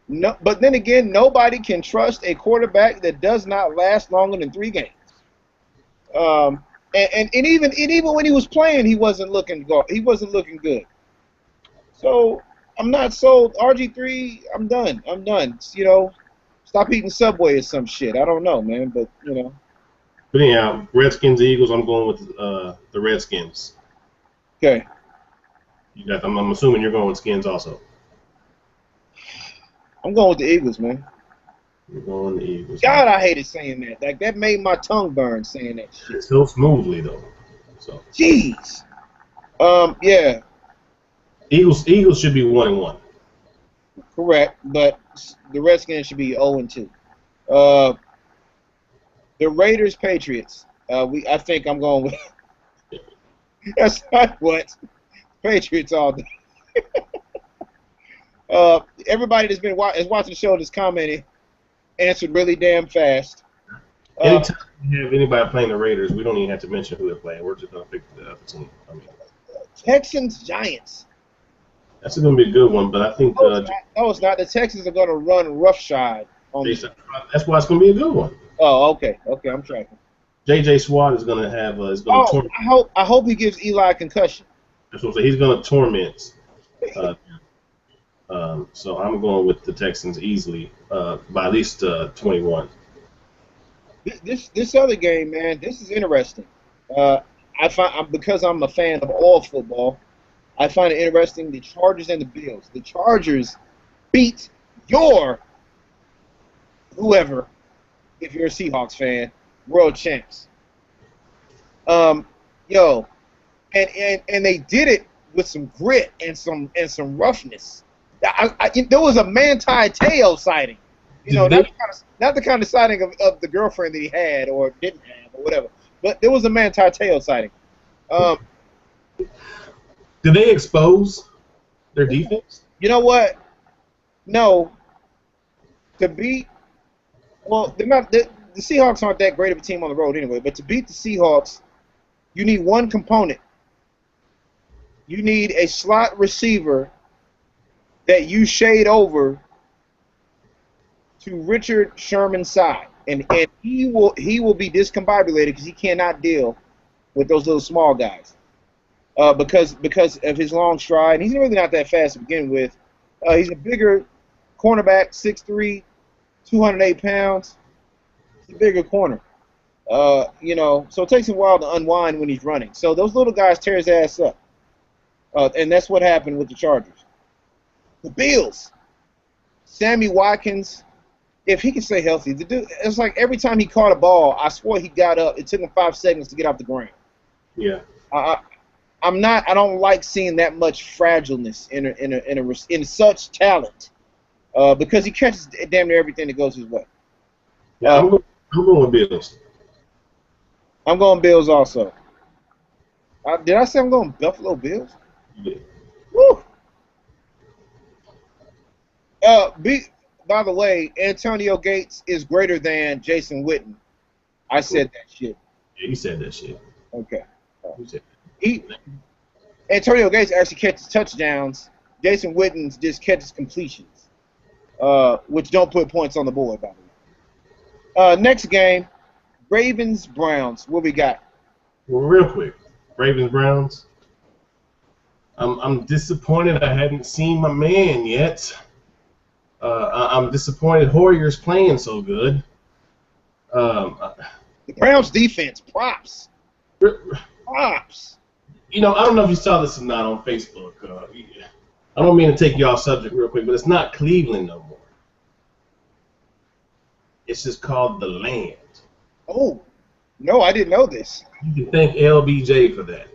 No, but then again, nobody can trust a quarterback that does not last longer than 3 games. And even when he was playing, he wasn't looking good. So I'm not sold. RG3, I'm done. You know, stop eating Subway or some shit. I don't know, man, but you know. But anyhow, Redskins, Eagles. I'm going with the Redskins. Okay. I'm assuming you're going with Skins also. I'm going with the Eagles, man. You're going with the Eagles. God, I hated saying that. Like that made my tongue burn saying that shit. It's so smoothly though. So. Jeez. Yeah. Eagles should be 1-1. Correct, but the Redskins should be 0-2. The Raiders, Patriots. I think I'm going with. That's not what Patriots all day. Everybody that's is watching the show that's commenting answered really damn fast. Anytime you have anybody playing the Raiders, we don't even have to mention who they're playing. We're just going to pick the other team. I mean, Texans, Giants. That's going to be a good one, but I think No, it's not. The Texans are going to run roughshod on this. That's why it's going to be a good one. Oh, okay, I'm tracking. J.J. Swat is going to have torment. I hope he gives Eli a concussion. That's what I'm saying. He's going to torment. So I'm going with the Texans easily by at least 21. This other game, man, this is interesting. Because I'm a fan of all football, I find it interesting. The Chargers and the Bills. The Chargers beat your whoever, if you're a Seahawks fan, world champs. And they did it with some grit and some roughness. There was a Manti Te'o sighting. You know, not the kind of sighting of the girlfriend that he had or didn't have or whatever. But there was a Manti Te'o sighting. Did they expose their defense? You know what? No. They're not. The Seahawks aren't that great of a team on the road anyway. But to beat the Seahawks, you need one component. You need a slot receiver that you shade over to Richard Sherman's side, and he will be discombobulated because he cannot deal with those little small guys because of his long stride. And he's really not that fast to begin with. He's a bigger cornerback, 6'3", 208 pounds. He's a bigger corner. So it takes him a while to unwind when he's running. So those little guys tear his ass up, and that's what happened with the Chargers. The Bills, Sammy Watkins, if he can stay healthy, the dude, it's like every time he caught a ball, I swore he got up. It took him 5 seconds to get off the ground. Yeah. I don't like seeing that much fragileness in such talent, because he catches damn near everything that goes his way. Yeah, I'm going with Bills. I'm going Bills also. Did I say I'm going Buffalo Bills? Yeah. Woo! By the way, Antonio Gates is greater than Jason Witten. I said that shit. Yeah, you said that shit. Okay. You said Antonio Gates actually catches touchdowns. Jason Witten just catches completions, which don't put points on the board, by the way. Next game, Ravens Browns. What we got? Well, real quick, Ravens Browns. I'm disappointed I hadn't seen my man yet. I'm disappointed Hoyer's playing so good. The Browns defense, props. Props. You know, I don't know if you saw this or not on Facebook. I don't mean to take you off subject real quick, but it's not Cleveland no more. It's just called the Land. Oh, no, I didn't know this. You can thank LBJ for that.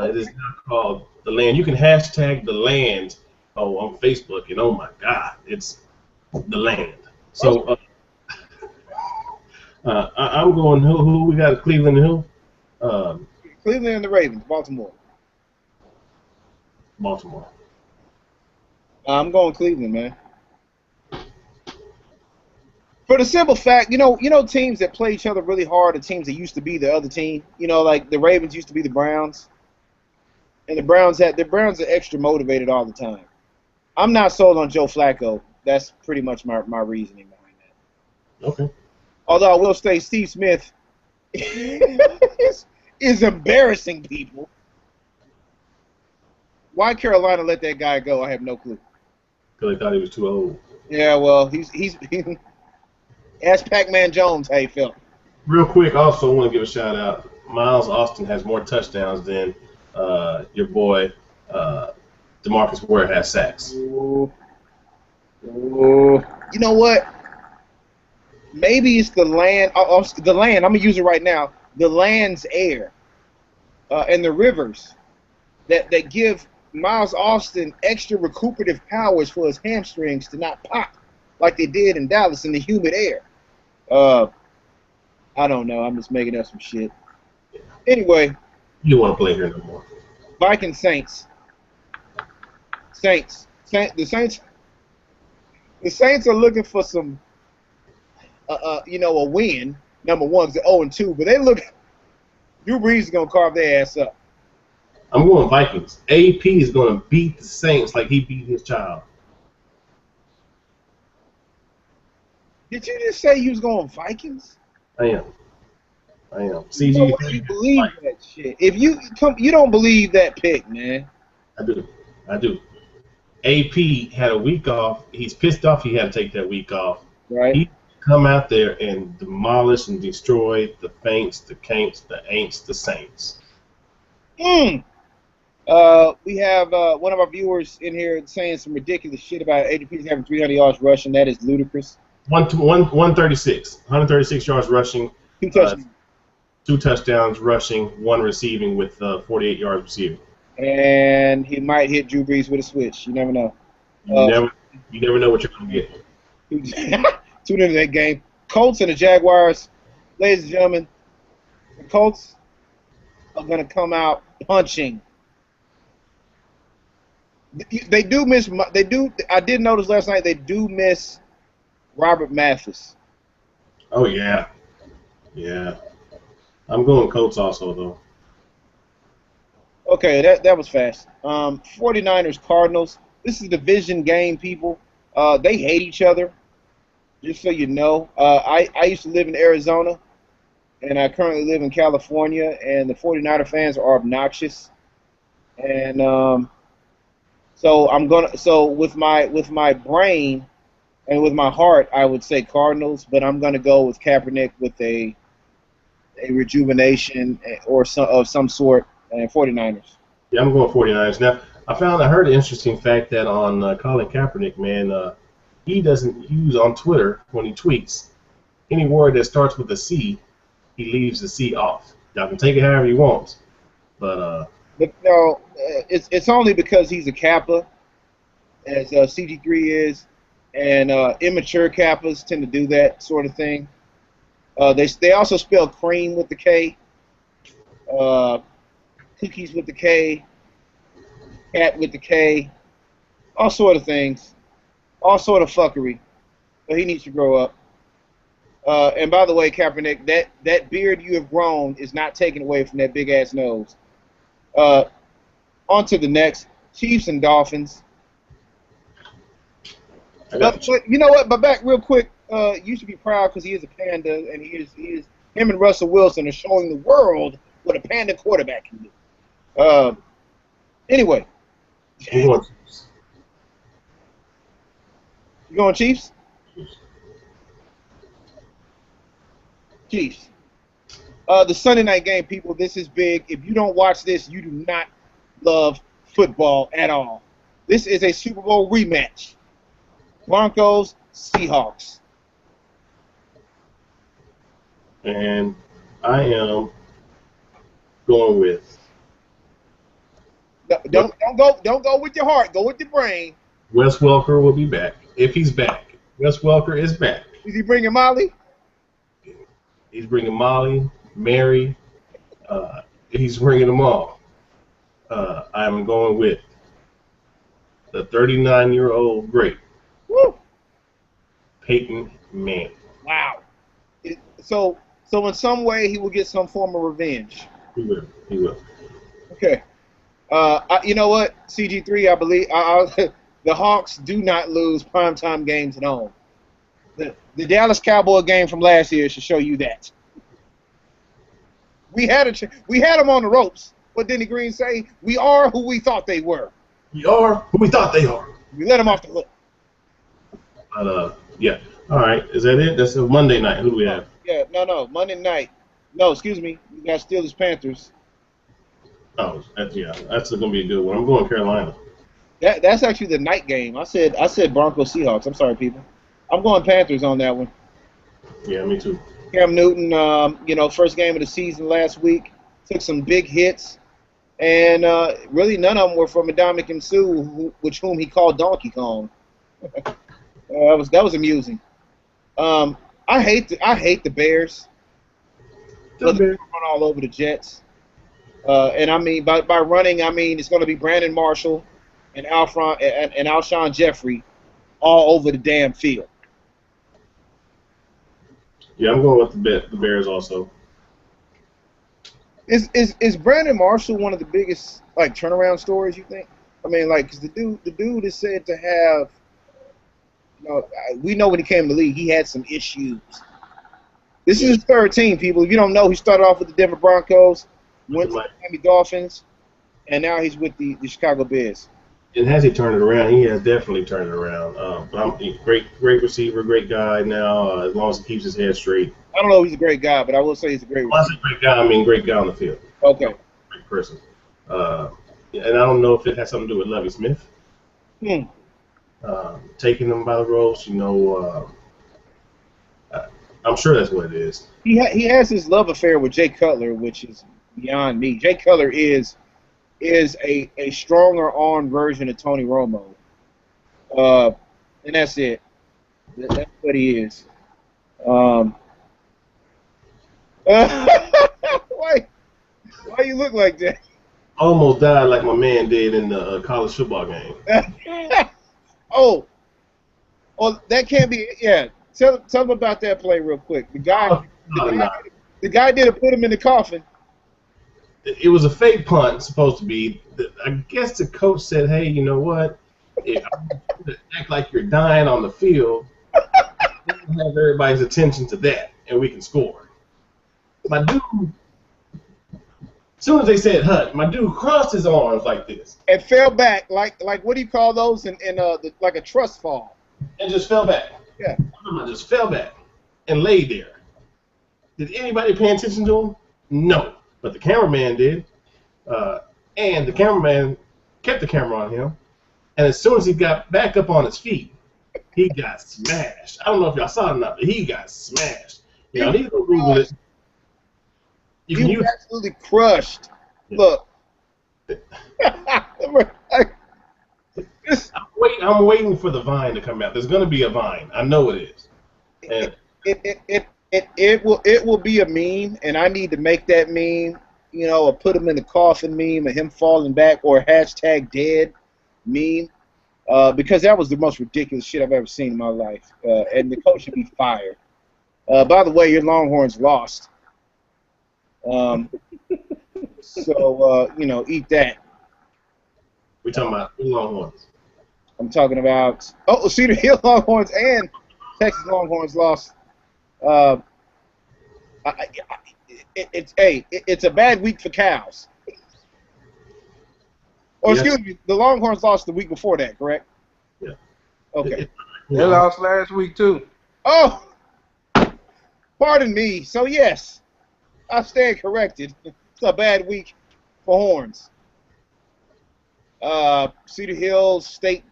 It is now called the Land. You can hashtag the Land on Facebook, and oh my God, it's the Land. So I'm going who we got Cleveland and who? Cleveland and the Ravens, Baltimore. Baltimore. I'm going Cleveland, man. For the simple fact, you know, teams that play each other really hard are teams that used to be the other team. You know, like the Ravens used to be the Browns, and the Browns are extra motivated all the time. I'm not sold on Joe Flacco. That's pretty much my reasoning behind that. Okay. Although I will say Steve Smith is embarrassing people. Why Carolina let that guy go? I have no clue. Because they thought he was too old. Yeah, well, he's ask Pac-Man Jones how he felt. Real quick, also want to give a shout out. Miles Austin has more touchdowns than your boy DeMarcus Ware has sacks. Ooh. You know what? Maybe it's the land. The land. I'm gonna use it right now. The land's air and the rivers that give Miles Austin extra recuperative powers for his hamstrings to not pop like they did in Dallas in the humid air. I don't know. I'm just making up some shit. Anyway. You don't want to play here no more. Vikings Saints. The Saints are looking for some, a win. Number one, because they're 0-2, but they look. Drew Brees is gonna carve their ass up. I'm going Vikings. AP is gonna beat the Saints like he beat his child. Did you just say you was going Vikings? I am. CG. You believe that shit. If you don't believe that pick, man. I do. AP had a week off. He's pissed off he had to take that week off. Right. He come out there and demolish and destroy the Faints, the Caints, the Aints, the Saints. We have one of our viewers in here saying some ridiculous shit about ADP's having 300 yards rushing. That is ludicrous. 136 yards rushing. 2 touchdowns. 2 touchdowns rushing, 1 receiving with 48 yards receiving. And he might hit Drew Brees with a switch. You never know. You never know what you're going to get. Tune into that game. Colts and the Jaguars. Ladies and gentlemen, the Colts are going to come out punching. They do miss. I did notice last night they do miss Robert Mathis. Oh, yeah. Yeah. I'm going Colts also, though. Okay, that was fast. 49ers, Cardinals. This is a division game, people. They hate each other, just so you know. I used to live in Arizona, and I currently live in California, and the 49er fans are obnoxious. And so with my brain and with my heart, I would say Cardinals, but I'm gonna go with Kaepernick with a rejuvenation of some sort, and 49ers. Yeah, I'm going 49ers. Now, I heard an interesting fact that on Colin Kaepernick, man, he doesn't use on Twitter when he tweets any word that starts with a C. He leaves the C off. Y'all can take it however you want, but no, it's only because he's a Kappa, as CG3 is, and immature Kappas tend to do that sort of thing. They also spell cream with the K, Cookies with the K, Cat with the K, all sort of things, all sort of fuckery. But he needs to grow up. And by the way, Kaepernick, that beard you have grown is not taken away from that big ass nose. On to the next, Chiefs and Dolphins. But you know what? But back real quick, you should be proud because he is a Panda, and he is. Him and Russell Wilson are showing the world what a Panda quarterback can do. Anyway, you going Chiefs? Chiefs. The Sunday night game, people. This is big. If you don't watch this, you do not love football at all. This is a Super Bowl rematch. Broncos, Seahawks. And I am going with. Don't go with your heart. Go with your brain. Wes Welker will be back if he's back. Wes Welker is back. Is he bringing Molly? He's bringing Molly, Mary. He's bringing them all. I'm going with the 39-year-old great. Woo! Peyton Manning. Wow. So in some way he will get some form of revenge. He will. He will. Okay. You know what? CG3, I believe the Hawks do not lose primetime games at home. The Dallas Cowboy game from last year should show you that. We had them on the ropes. What did Green say? We are who we thought they were. We are who we thought they are. We let them off the hook. But, yeah. All right. Is that it? That's a Monday night. Who do we have? Yeah, no. Monday night. No, excuse me. You got Steelers Panthers. Oh, that's going to be a good one. I'm going Carolina. That's actually the night game. I said Broncos Seahawks. I'm sorry, people. I'm going Panthers on that one. Yeah, me too. Cam Newton, first game of the season last week, took some big hits, and really none of them were from Ndamukong Suh, whom he called Donkey Kong. That was amusing. I hate the Bears. They're run all over the Jets. And I mean by running, I mean it's going to be Brandon Marshall and Alshon Jeffrey all over the damn field. Yeah, I'm going with the Bears also. Is Brandon Marshall one of the biggest turnaround stories you think? I mean, because the dude is said to have, we know when he came to the league he had some issues. This is his third team, people. If you don't know, he started off with the Denver Broncos, went to the Miami Dolphins, and now he's with the Chicago Bears. And has he turned it around? He has definitely turned it around. But great receiver, great guy now, as long as he keeps his head straight. I don't know if he's a great guy, but I will say he's a great receiver. When I say great guy, I mean great guy on the field. Okay. Great person. And I don't know if it has something to do with Lovie Smith. Taking them by the ropes, I'm sure that's what it is. He has his love affair with Jay Cutler, which is beyond me. Jay Cutler is a stronger arm version of Tony Romo. And that's it. That's what he is. Why you look like that? Almost died like my man did in the college football game. Oh, that can't be. Yeah, tell them about that play real quick. The guy didn't put him in the coffin. It was a fake punt, supposed to be. I guess the coach said, "Hey, you know what? If you act like you're dying on the field, have everybody's attention to that, and we can score." My dude, as soon as they said "hut," my dude crossed his arms like this and fell back, like what do you call those in like a trust fall? And just fell back. Yeah, I just fell back and laid there. Did anybody pay attention to him? No. But the cameraman did, and the cameraman kept the camera on him, and as soon as he got back up on his feet, he got smashed. I don't know if y'all saw it or not, but he got smashed. He Google it. You absolutely crushed. Yeah. Look. I'm waiting for the Vine to come out. There's going to be a Vine. I know it is. And it will be a meme, and I need to make that meme you know, a put him in the coffin meme, or him falling back, or hashtag dead meme, because that was the most ridiculous shit I've ever seen in my life. And the coach should be fired. By the way, your Longhorns lost. So, you know, eat that. We talking about Longhorns. I'm talking about Cedar Hill Longhorns and Texas Longhorns lost. It's a bad week for cows. Or Yes. excuse me, the Longhorns lost the week before that, correct? Yeah. Okay. They lost last week too. Oh, pardon me. So yes, I stand corrected. It's a bad week for horns. Cedar Hill State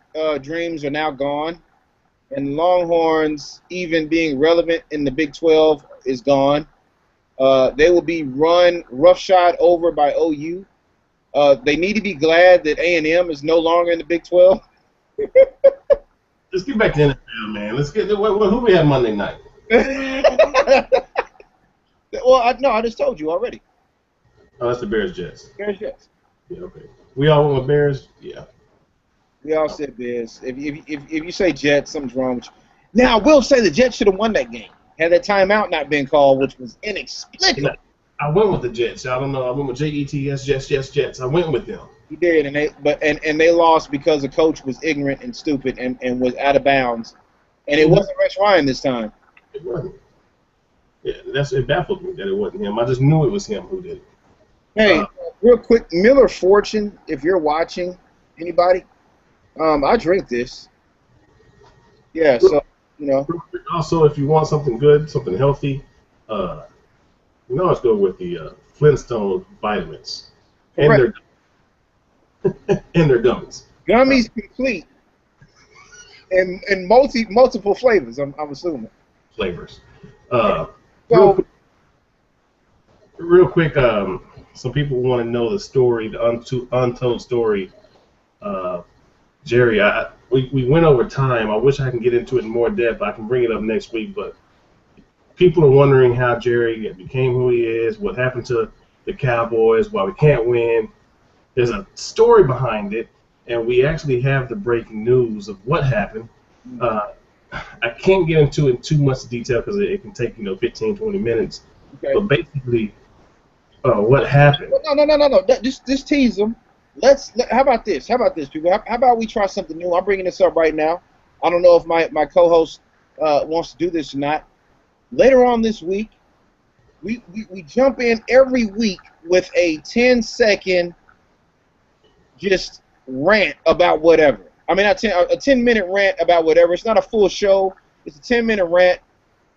dreams are now gone, and Longhorns even being relevant in the Big 12 is gone. They will be run roughshod over by OU. They need to be glad that A&M is no longer in the Big 12. Let's get back to NFL, man. Let's get who we had Monday night. Well, I just told you already. Oh, that's the Bears Jets. Bears Jets. Yeah, okay. We all went with Bears. Yeah. We all said Bears. If you say Jets, something's wrong with you. Now, I will say the Jets should have won that game had that timeout not been called, which was inexplicable. I went with the Jets. I don't know. I went with Jets, Jets. I went with them. He did, and they lost because the coach was ignorant and stupid and was out of bounds. And it wasn't Rex Ryan this time. It wasn't. Yeah, it baffled me that it wasn't him. I just knew it was him who did it. Hey, real quick, Miller Fortune, if you're watching, anybody, I drink this. Yeah, so, you know. Also, if you want something good, something healthy, you know, let's go with the Flintstone vitamins and their gummies. Gummies complete and multiple flavors. I'm assuming Flavors. So Real quick, some people want to know the story, the untold story. Jerry, we went over time. I wish I can get into it in more depth. I can bring it up next week, but people are wondering how Jerry became who he is, what happened to the Cowboys, why we can't win. There's a story behind it, and we actually have the breaking news of what happened. I can't get into it in too much detail because it can take 15, 20 minutes. okay. But basically, what happened? No. Just tease them. How about this? How about this, people? How about we try something new? I'm bringing this up right now. I don't know if my co-host wants to do this or not. Later on this week, we jump in every week with a 10-second just rant about whatever. I mean, a 10-minute rant about whatever. It's not a full show. It's a 10-minute rant.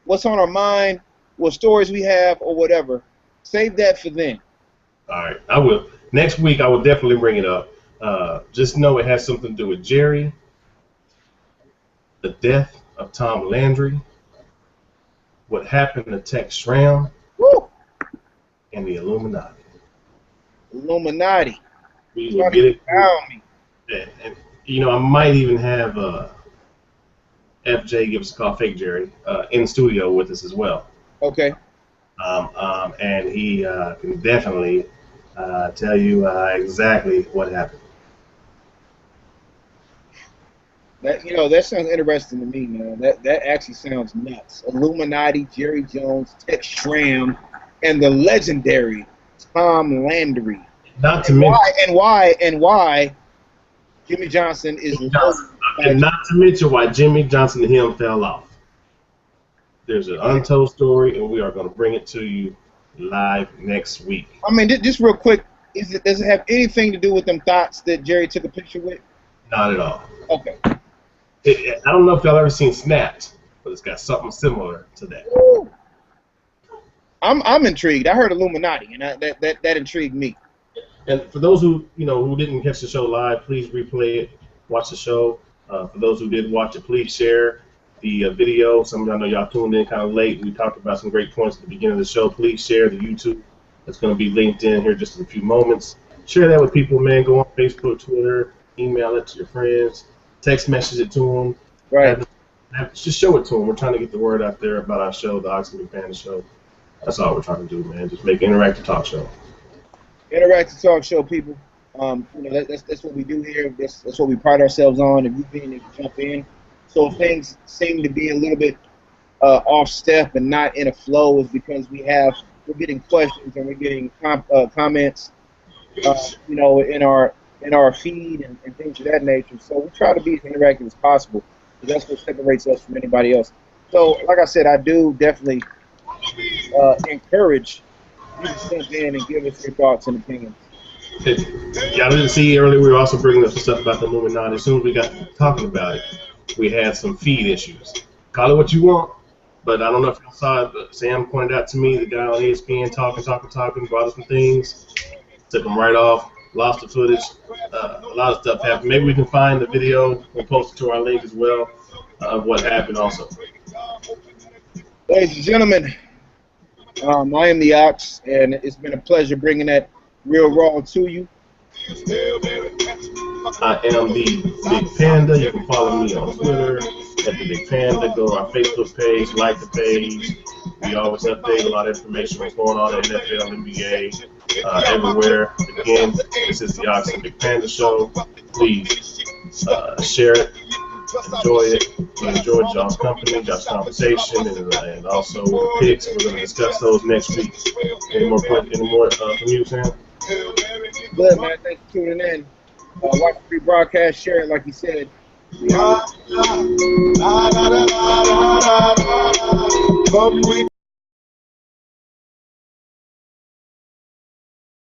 What's on our mind, what stories we have, or whatever. Save that for then. All right, I will. Next week, I will definitely bring it up. Just know it has something to do with Jerry, the death of Tom Landry, what happened to Tex Schramm, Woo! and the Illuminati. Illuminati. We will get it. Me. And I might even have FJ give us a call, Fake Jerry, in the studio with us as well. Okay. And he can definitely tell you exactly what happened. That sounds interesting to me, man. That actually sounds nuts. Illuminati, Jerry Jones, Tex Schramm, and the legendary Tom Landry. Not to mention why Jimmy Johnson is and not to mention why Jimmy Johnson and him fell off. There's an untold story, and we are going to bring it to you live next week. I mean, just real quick, does it have anything to do with them thoughts that Jerry took a picture with? Not at all. Okay. I don't know if y'all ever seen Snapped, but it's got something similar to that. Woo. I'm intrigued. I heard Illuminati, and that intrigued me. And for those who didn't catch the show live, please replay it, watch the show. For those who did watch it, please share the video. Some of y'all know y'all tuned in kind of late. We talked about some great points at the beginning of the show. Please share the YouTube. It's going to be linked in here just in a few moments. Share that with people, man. Go on Facebook, Twitter, email it to your friends, text message it to them. Right. Just show it to them. We're trying to get the word out there about our show, the Oxford Panda Show. That's all we're trying to do, man. Just make an interactive talk show. Interactive talk show, people. That's what we do here. That's what we pride ourselves on, and you being able to jump in. So if things seem to be a little bit off step and not in a flow, is because we're getting questions and we're getting comments, in our feed and things of that nature. So we try to be as interactive as possible, because that's what separates us from anybody else. So, like I said, I do definitely encourage you to jump in and give us your thoughts and opinions. Y'all didn't see earlier, we were also bringing up some stuff about the Illuminati. As soon as we got talking about it, we had some feed issues. Call it what you want, but I don't know if y'all saw it, but Sam pointed out to me the guy on ESPN talking, brought up some things, took them right off, lost the footage. A lot of stuff happened. Maybe we can find the video. We'll post it to our link as well of what happened also. Ladies and gentlemen, I am the Ox, and it's been a pleasure bringing that real raw to you. I am the Big Panda. You can follow me on Twitter at the Big Panda. Go to our Facebook page, like the page. We always update a lot of information what's going on in NFL, NBA, everywhere. Again, this is the Ox and Big Panda Show. Please share it, enjoy it. We enjoyed y'all's company, y'all's conversation, and also the picks. We're going to discuss those next week. Any more from you, Sam? Good, man. Thanks for tuning in. Watch the broadcast, share it like you said.